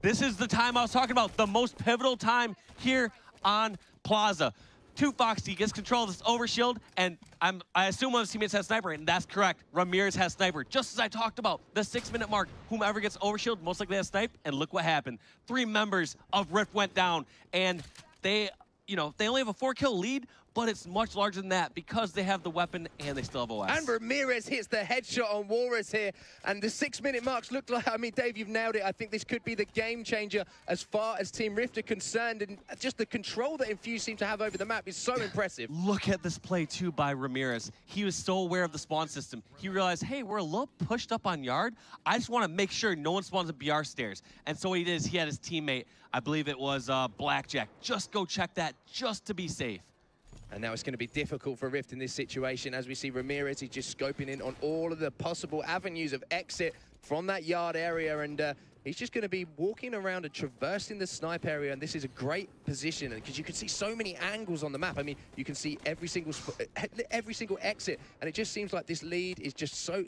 This is the time I was talking about, the most pivotal time here on Plaza. 2Foxy gets control of this Overshield, and I assume one of his teammates has Sniper, and that's correct. Ramirez has Sniper. Just as I talked about, the 6-minute mark, whomever gets Overshield most likely has Snipe, and look what happened. 3 members of Rift went down, and they only have a 4-kill lead, but it's much larger than that because they have the weapon and they still have OS. And Ramirez hits the headshot on Walrus here, and the 6-minute marks look like, I mean, Dave, you've nailed it. I think this could be the game changer as far as Team Rift are concerned, and just the control that Infused seem to have over the map is so impressive. Look at this play, too, by Ramirez. He was so aware of the spawn system. He realized, hey, we're a little pushed up on yard. I just want to make sure no one spawns at BR stairs. And so what he did is he had his teammate, I believe it was Blackjack, just go check that just to be safe. And now it's going to be difficult for Rift in this situation as we see Ramirez, he's just scoping in on all of the possible avenues of exit from that yard area, and he's just going to be walking around and traversing the snipe area, and this is a great position because you can see so many angles on the map. I mean, you can see every single exit, and it just seems like this lead is just so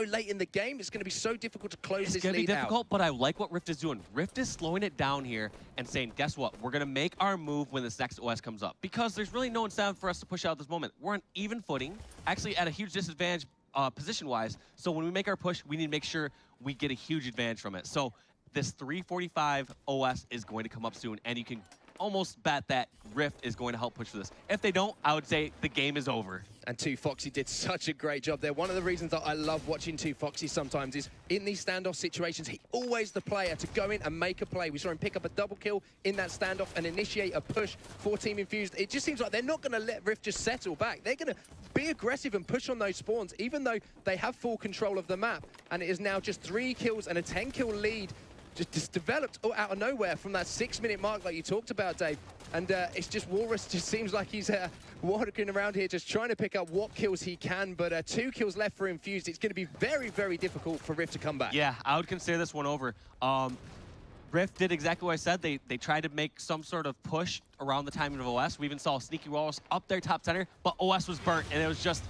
late in the game. It's going to be so difficult to close this lead out. It's going to be difficult, but I like what Rift is doing. Rift is slowing it down here and saying, guess what? We're going to make our move when this next OS comes up, because there's really no incentive for us to push out at this moment. We're on even footing, actually at a huge disadvantage position-wise. So when we make our push, we need to make sure we get a huge advantage from it. So this 345 OS is going to come up soon, and you can almost bet that Rift is going to help push for this. If they don't, I would say the game is over. And 2Foxy did such a great job there. One of the reasons that I love watching 2Foxy sometimes is in these standoff situations, he's always the player to go in and make a play. We saw him pick up a double kill in that standoff and initiate a push for Team Infused. It just seems like they're not going to let Rift just settle back. They're going to be aggressive and push on those spawns, even though they have full control of the map. And it is now just 3 kills and a 10-kill lead just developed out of nowhere from that 6-minute mark like you talked about, Dave. And it's just Walrus just seems like he's walking around here just trying to pick up what kills he can, but 2 kills left for Infused. It's going to be very, very difficult for Rift to come back. Yeah, I would consider this one over. Rift did exactly what I said. They tried to make some sort of push around the timing of OS. We even saw Sneaky Walrus up there top center, but OS was burnt, and it was just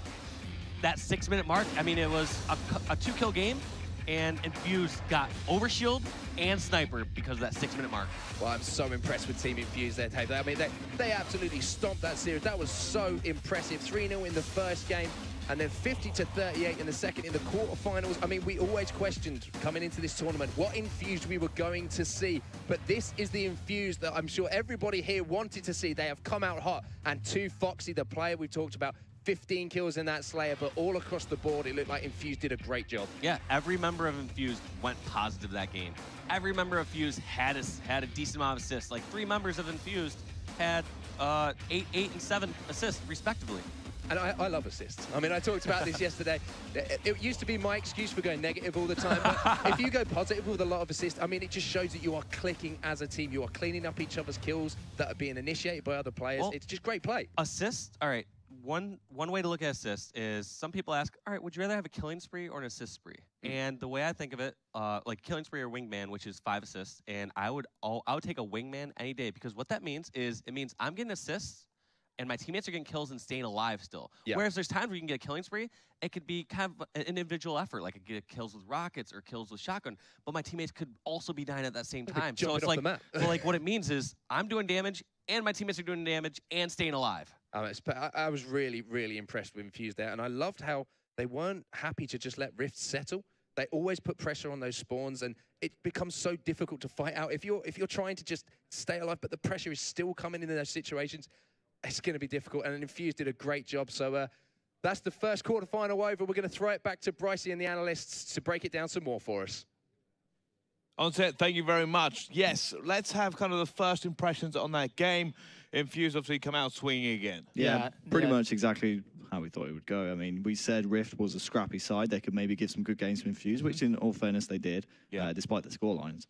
that 6-minute mark. I mean, it was a 2-kill game, and Infused got Overshield and Sniper because of that 6-minute mark. Well, I'm so impressed with Team Infused there, Dave. I mean, they absolutely stomped that series. That was so impressive. 3-0 in the first game, and then 50-38 in the second in the quarterfinals. I mean, we always questioned coming into this tournament what Infused we were going to see, but this is the Infused that I'm sure everybody here wanted to see. They have come out hot, and 2Foxy, the player we talked about, 15 kills in that Slayer, but all across the board, it looked like Infused did a great job. Yeah, every member of Infused went positive that game. Every member of Infused had a decent amount of assists. Like 3 members of Infused had 8 and 7 assists, respectively. And I love assists. I mean, I talked about this yesterday. It used to be my excuse for going negative all the time. But if you go positive with a lot of assists, I mean, it just shows that you are clicking as a team. You are cleaning up each other's kills that are being initiated by other players. Well, it's just great play. Assists, all right. One way to look at assists is some people ask, all right, would you rather have a killing spree or an assist spree? And the way I think of it, like killing spree or wingman, which is 5 assists, and I would take a wingman any day, because what that means is it means I'm getting assists and my teammates are getting kills and staying alive still. Yeah. Whereas there's times where you can get a killing spree, it could be kind of an individual effort, like I get kills with rockets or kills with shotgun, but my teammates could also be dying at that same time. So it's like, so like what it means is I'm doing damage and my teammates are doing damage and staying alive. I was really, really impressed with Infused there, and I loved how they weren't happy to just let Rift settle. They always put pressure on those spawns, and it becomes so difficult to fight out. If you're trying to just stay alive, but the pressure is still coming in those situations, it's going to be difficult. And Infused did a great job. So That's the first quarterfinal over. We're going to throw it back to Brycey and the analysts to break it down some more for us. On set, thank you very much. Yes, let's have kind of the first impressions on that game. Infused obviously come out swinging again. Yeah, pretty much exactly how we thought it would go. I mean, we said Rift was a scrappy side. They could maybe give some good games to Infused, which in all fairness they did, despite the scorelines.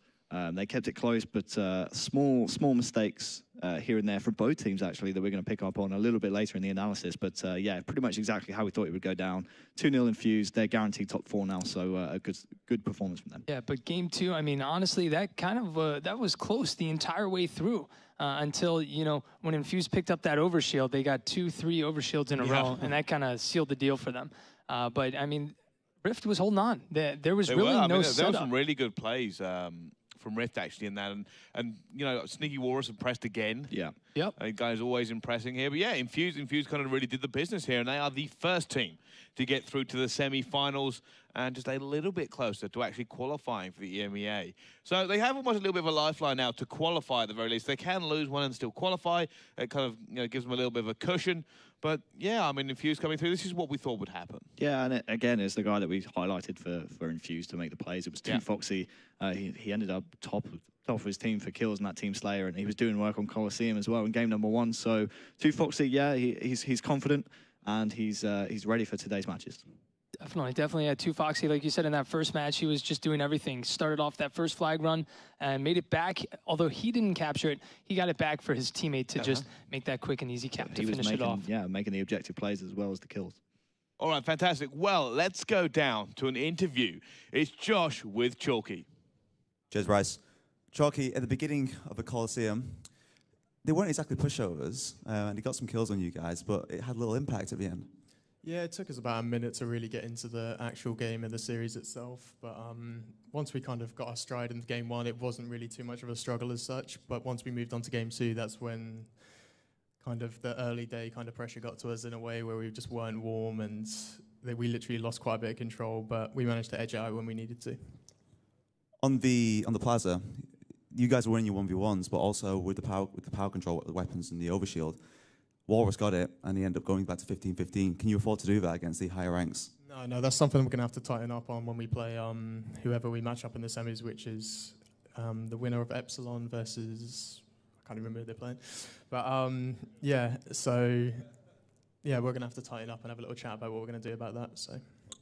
They kept it close, but small mistakes here and there from both teams, actually, that we're going to pick up on a little bit later in the analysis. But yeah, pretty much exactly how we thought it would go down. 2-0 Infused. They're guaranteed top 4 now, so a good performance from them. Yeah, but game 2, I mean, honestly, that kind of that was close the entire way through. Until, you know, when Infused picked up that overshield, they got 2-3 overshields in a row, and that kind of sealed the deal for them. But, I mean, Rift was holding on. There was really no setup. There were some really good plays from Rift, actually, in that. And you know, Sneaky Walrus impressed again. Yeah. Yep. Guys always impressing here. But, yeah, Infused kind of really did the business here, and they are the first team to get through to the semi-finals and just a little bit closer to actually qualifying for the EMEA. So they have almost a little bit of a lifeline now to qualify at the very least. They can lose one and still qualify. It kind of, you know, gives them a little bit of a cushion. But, yeah, I mean, Infused coming through, this is what we thought would happen. Yeah, and again, it's the guy that we highlighted for Infused to make the plays. It was Too Foxy. He ended up top of his team for kills in that Team Slayer, and he was doing work on Coliseum as well in game number 1. So Too Foxy, yeah, he's confident, and he's ready for today's matches. Definitely. Yeah, Too Foxy, like you said, in that first match, he was just doing everything. Started off that first flag run and made it back. Although he didn't capture it, he got it back for his teammate to just make that quick and easy cap to finish it off. Yeah, making the objective plays as well as the kills. All right, fantastic. Well, let's go down to an interview. It's Josh with Chalky. Cheers, Bryce. Chalky, at the beginning of the Coliseum, they weren't exactly pushovers, and he got some kills on you guys, but it had little impact at the end. Yeah, it took us about a minute to really get into the actual game and the series itself. But once we kind of got our stride in game 1, it wasn't really too much of a struggle as such. But once we moved on to game 2, that's when kind of the early day kind of pressure got to us in a way where we just weren't warm, and we literally lost quite a bit of control. But we managed to edge it out when we needed to. On the plaza, you guys were winning your 1v1s, but also with the power control, the weapons and the overshield. Walrus got it, and he ended up going back to 15-15. Can you afford to do that against the higher ranks? No, that's something we're going to have to tighten up on when we play whoever we match up in the semis, which is the winner of Epsilon versus... I can't even remember who they're playing. But, yeah, so... Yeah, we're going to have to tighten up and have a little chat about what we're going to do about that. So,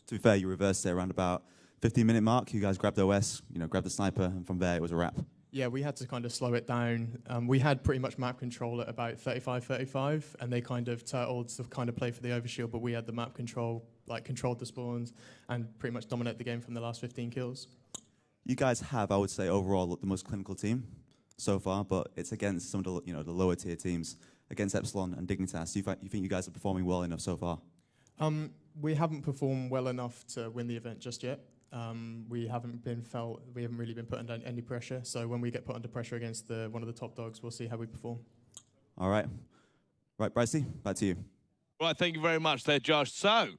to be fair, you reversed it around about 15-minute mark. You guys grabbed OS, grabbed the sniper, and from there it was a wrap. Yeah, we had to kind of slow it down. We had pretty much map control at about 35-35, and they kind of turtled to kind of play for the overshield, but we had the map control, like controlled the spawns, and pretty much dominated the game from the last 15 kills. You guys have, I would say, overall the most clinical team so far, but it's against some of the lower tier teams, against Epsilon and Dignitas. You think you guys are performing well enough so far? We haven't performed well enough to win the event just yet. We haven't really been put under any pressure. So when we get put under pressure against one of the top dogs, we'll see how we perform. All right. Right, Brycey, back to you. Right, thank you very much there, Josh. So,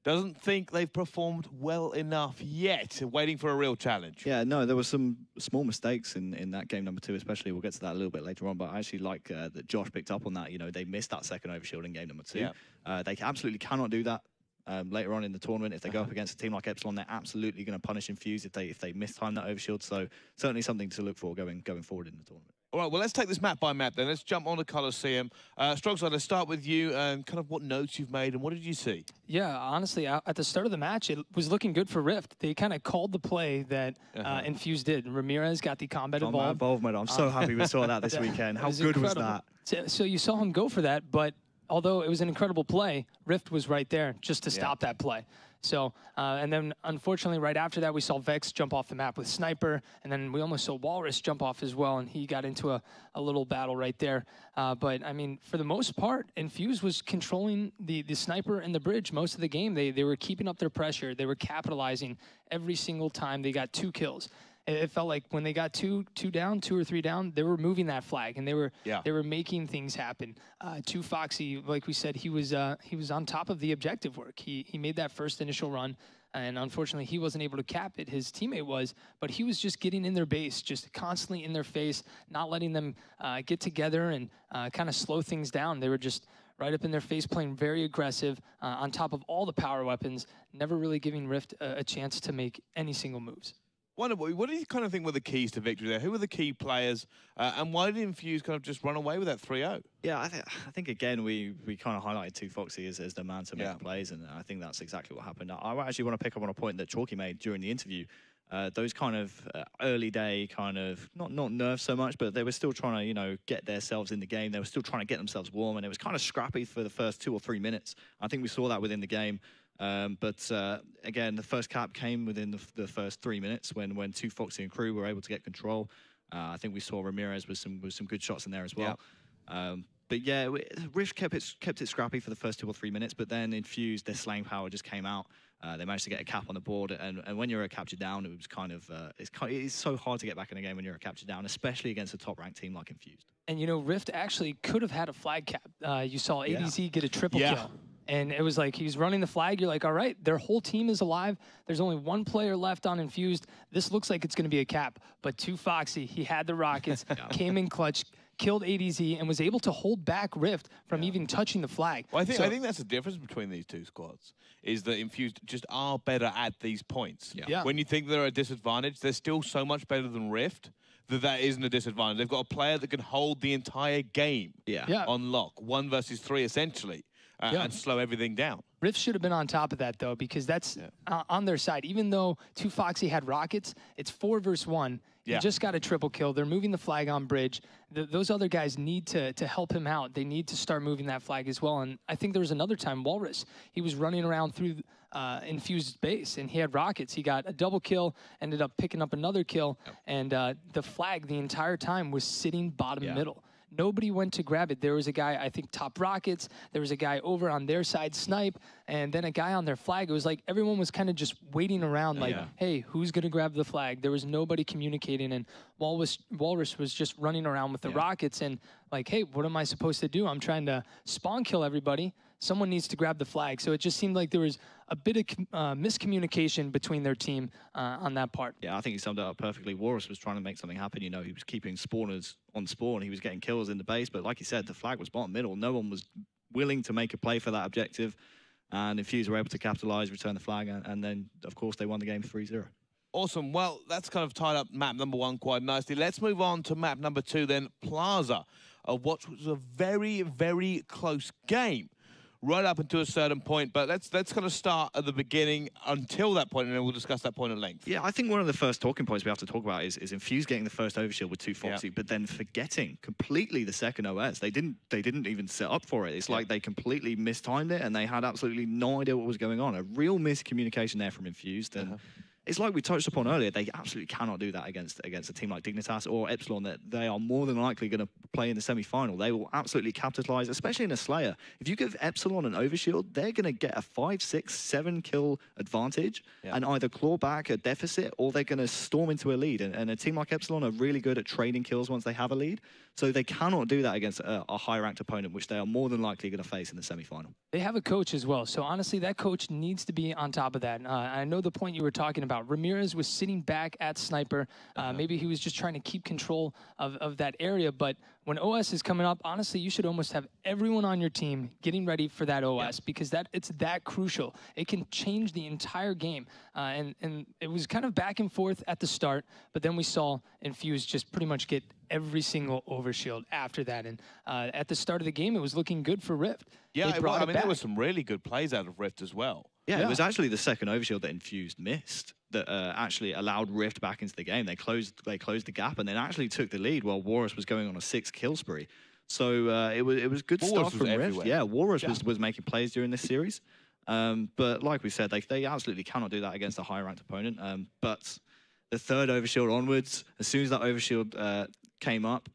doesn't think they've performed well enough yet, waiting for a real challenge. Yeah, no, there were some small mistakes in that game number 2, especially. We'll get to that a little bit later on, but I actually like that Josh picked up on that. You know, they missed that second overshield in game number 2. Yeah. They absolutely cannot do that. Later on in the tournament, if they go up against a team like Epsilon, they're absolutely going to punish Infused if they mistime that overshield. So certainly something to look for going forward in the tournament. All right, well, let's take this map by map then. Let's jump on to Coliseum. Strogside, let's start with you and kind of what notes you've made and what did you see? Yeah, honestly, at the start of the match, it was looking good for Rift. They kind of called the play that Infused did. Ramirez got the combat involvement. I'm so happy we saw that this weekend. How good was that? So you saw him go for that, but although it was an incredible play, Rift was right there just to stop that play. So, and then unfortunately right after that, we saw Vex jump off the map with Sniper, and then we almost saw Walrus jump off as well, and he got into a little battle right there. But, I mean, for the most part, Infused was controlling the Sniper and the bridge most of the game. They were keeping up their pressure. They were capitalizing every single time they got 2 kills. It felt like when they got two or three down, they were moving that flag and they were making things happen. Too Foxy, like we said, he was on top of the objective work. He made that first initial run, and unfortunately he wasn't able to cap it. His teammate was, but he was just getting in their base, just constantly in their face, not letting them get together and kind of slow things down. They were just right up in their face, playing very aggressive, on top of all the power weapons, never really giving Rift a chance to make any single moves. What do you kind of think were the keys to victory there? Who were the key players, and why did Infused kind of just run away with that 3-0? Yeah, I think again we kind of highlighted 2Foxy as the man to make plays, and I think that's exactly what happened. I actually want to pick up on a point that Chalky made during the interview. Those kind of early day kind of not nerfs so much, but they were still trying to get themselves in the game. They were still trying to get themselves warm, and it was kind of scrappy for the first 2 or 3 minutes. I think we saw that within the game. But again, the first cap came within the first 3 minutes when 2Foxy and crew were able to get control. I think we saw Ramirez with some good shots in there as well. But yeah, Rift kept it scrappy for the first 2 or 3 minutes, but then Infused, their slaying power just came out. They managed to get a cap on the board, and when you're a capture down, it was kind of it's so hard to get back in a game when you're a capture down, especially against a top ranked team like Infused. And Rift actually could have had a flag cap. You saw ADZ get a triple kill. And it was like he's running the flag. You're like, all right, their whole team is alive. There's only 1 player left on Infused. This looks like it's going to be a cap. But 2Foxy, he had the rockets, came in clutch, killed ADZ, and was able to hold back Rift from even touching the flag. Well, I think that's the difference between these two squads, is that Infused just are better at these points. When you think they're at a disadvantage, they're still so much better than Rift that isn't a disadvantage. They've got a player that can hold the entire game on lock, 1 versus 3 essentially. And slow everything down. Rift should have been on top of that, though, because that's on their side. Even though 2Foxy had rockets, it's 4 versus 1. He just got a triple kill. They're moving the flag on bridge. Those other guys need to help him out. They need to start moving that flag as well. And I think there was another time, Walrus, he was running around through Infused base, and he had rockets. He got a double kill, ended up picking up another kill, and the flag the entire time was sitting bottom middle. Nobody went to grab it. There was a guy, I think, top rockets. There was a guy over on their side, snipe, and then a guy on their flag. It was like everyone was kind of just waiting around like, hey, who's going to grab the flag? There was nobody communicating, and Walrus was just running around with the rockets and like, hey, what am I supposed to do? I'm trying to spawn kill everybody. Someone needs to grab the flag. So it just seemed like there was a bit of miscommunication between their team on that part. Yeah, I think he summed it up perfectly. Walrus was trying to make something happen. He was keeping spawners on spawn. He was getting kills in the base. But like you said, the flag was bottom middle. No one was willing to make a play for that objective. And Infused were able to capitalize, return the flag. And then, of course, they won the game 3-0. Awesome. Well, that's kind of tied up map number 1 quite nicely. Let's move on to map number 2 then, Plaza, what was a very, very close game. Right up until a certain point, but let's kind of start at the beginning until that point, and then we'll discuss that point at length. Yeah, I think one of the first talking points we have to talk about is Infused getting the first overshield with 2Foxy, but then forgetting completely the second OS. They didn't even set up for it. It's like they completely mistimed it, and they had absolutely no idea what was going on. A real miscommunication there from Infused, and it's like we touched upon earlier. They absolutely cannot do that against a team like Dignitas or Epsilon. That they are more than likely going to play in the semi-final. They will absolutely capitalize, especially in a Slayer. If you give Epsilon an overshield, they're going to get a 5, 6, 7 kill advantage and either claw back a deficit or they're going to storm into a lead. And a team like Epsilon are really good at trading kills once they have a lead. So they cannot do that against a high-ranked opponent, which they are more than likely going to face in the semi-final. They have a coach as well. So honestly, that coach needs to be on top of that. I know the point you were talking about. Ramirez was sitting back at Sniper. Maybe he was just trying to keep control of that area. But when OS is coming up, honestly, you should almost have everyone on your team getting ready for that OS because it's that crucial. It can change the entire game. And it was kind of back and forth at the start, but then we saw Infused just pretty much get every single overshield after that. And at the start of the game, it was looking good for Rift. Yeah, I mean, there were some really good plays out of Rift as well. Yeah, it was actually the second overshield that Infused missed that actually allowed Rift back into the game. They closed the gap and then actually took the lead while Walrus was going on a 6 kill spree. So it was good stuff from Rift. Yeah, Walrus was making plays during this series. But like we said, they absolutely cannot do that against a high-ranked opponent. But the third overshield onwards, as soon as that overshield came up,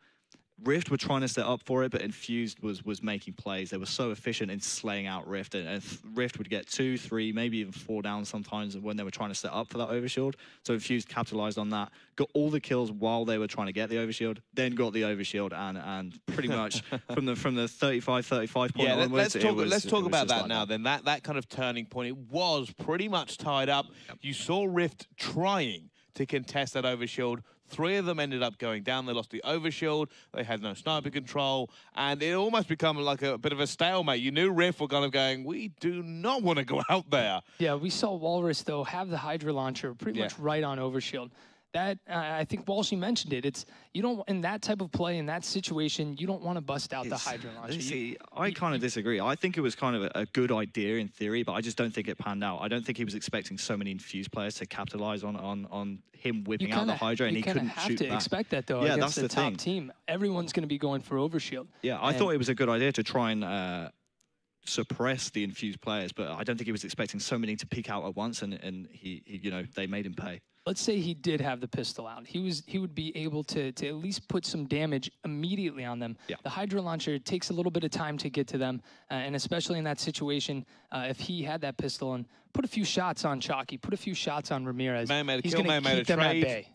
Rift were trying to set up for it, but Infused was making plays. They were so efficient in slaying out Rift, and Rift would get 2, 3, maybe even 4 down sometimes when they were trying to set up for that overshield. So Infused capitalized on that, got all the kills while they were trying to get the overshield, then got the overshield, and pretty much from the 35 point onwards. Let's talk about that now. Then that kind of turning point, it was pretty much tied up. You saw Rift trying to contest that overshield. 3 of them ended up going down. They lost the overshield. They had no sniper control. And it almost became like a bit of a stalemate. You knew Rift were kind of going, we do not want to go out there. Yeah, we saw Walrus, though, have the Hydra launcher pretty much right on overshield. That, I think Walsh, you mentioned it. It's, you don't, in that type of play, in that situation, you don't want to bust out the Hydra launcher. See, I kind of disagree. I think it was kind of a good idea in theory, but I just don't think it panned out. I don't think he was expecting so many Infused players to capitalize on him whipping out the Hydra, and he couldn't shoot back. You kind of have to expect that, though, against the top team. Everyone's going to be going for overshield. Yeah, I thought it was a good idea to try and suppress the Infused players, but I don't think he was expecting so many to peek out at once, and he you know, they made him pay. Let's say he did have the pistol out. He would be able to at least put some damage immediately on them. Yeah. The Hydra launcher, it takes a little bit of time to get to them, and especially in that situation, if he had that pistol and put a few shots on Chalky, put a few shots on Ramirez, he's going to keep them at bay.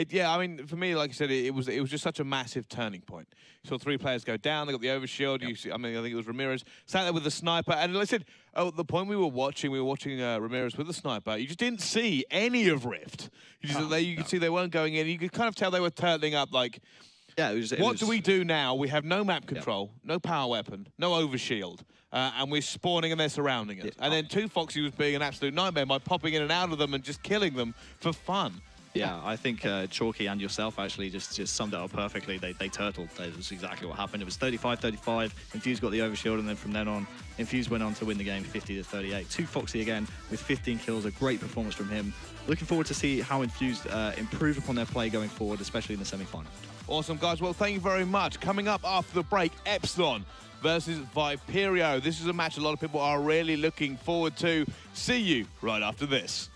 Yeah, I mean, for me, like I said, it was just such a massive turning point. You saw 3 players go down. They got the overshield. Yep. You see, I mean, I think it was Ramirez sat there with the sniper. And like I said, the point we were watching Ramirez with the sniper. You just didn't see any of Rift. You could see they weren't going in. You could kind of tell they were turtling up. Like, what do we do now? We have no map control, no power weapon, no overshield. And we're spawning and they're surrounding us. And then 2Foxy was being an absolute nightmare by popping in and out of them and just killing them for fun. Yeah, I think Chalky and yourself actually just summed it up perfectly. They turtled. That was exactly what happened. It was 35-35. Infused got the overshield, and then from then on, Infused went on to win the game 50-38. 2Foxy again with 15 kills. A great performance from him. Looking forward to see how Infused improve upon their play going forward, especially in the semi-final. Awesome, guys. Well, thank you very much. Coming up after the break, Epsilon versus Viperio. This is a match a lot of people are really looking forward to. See you right after this.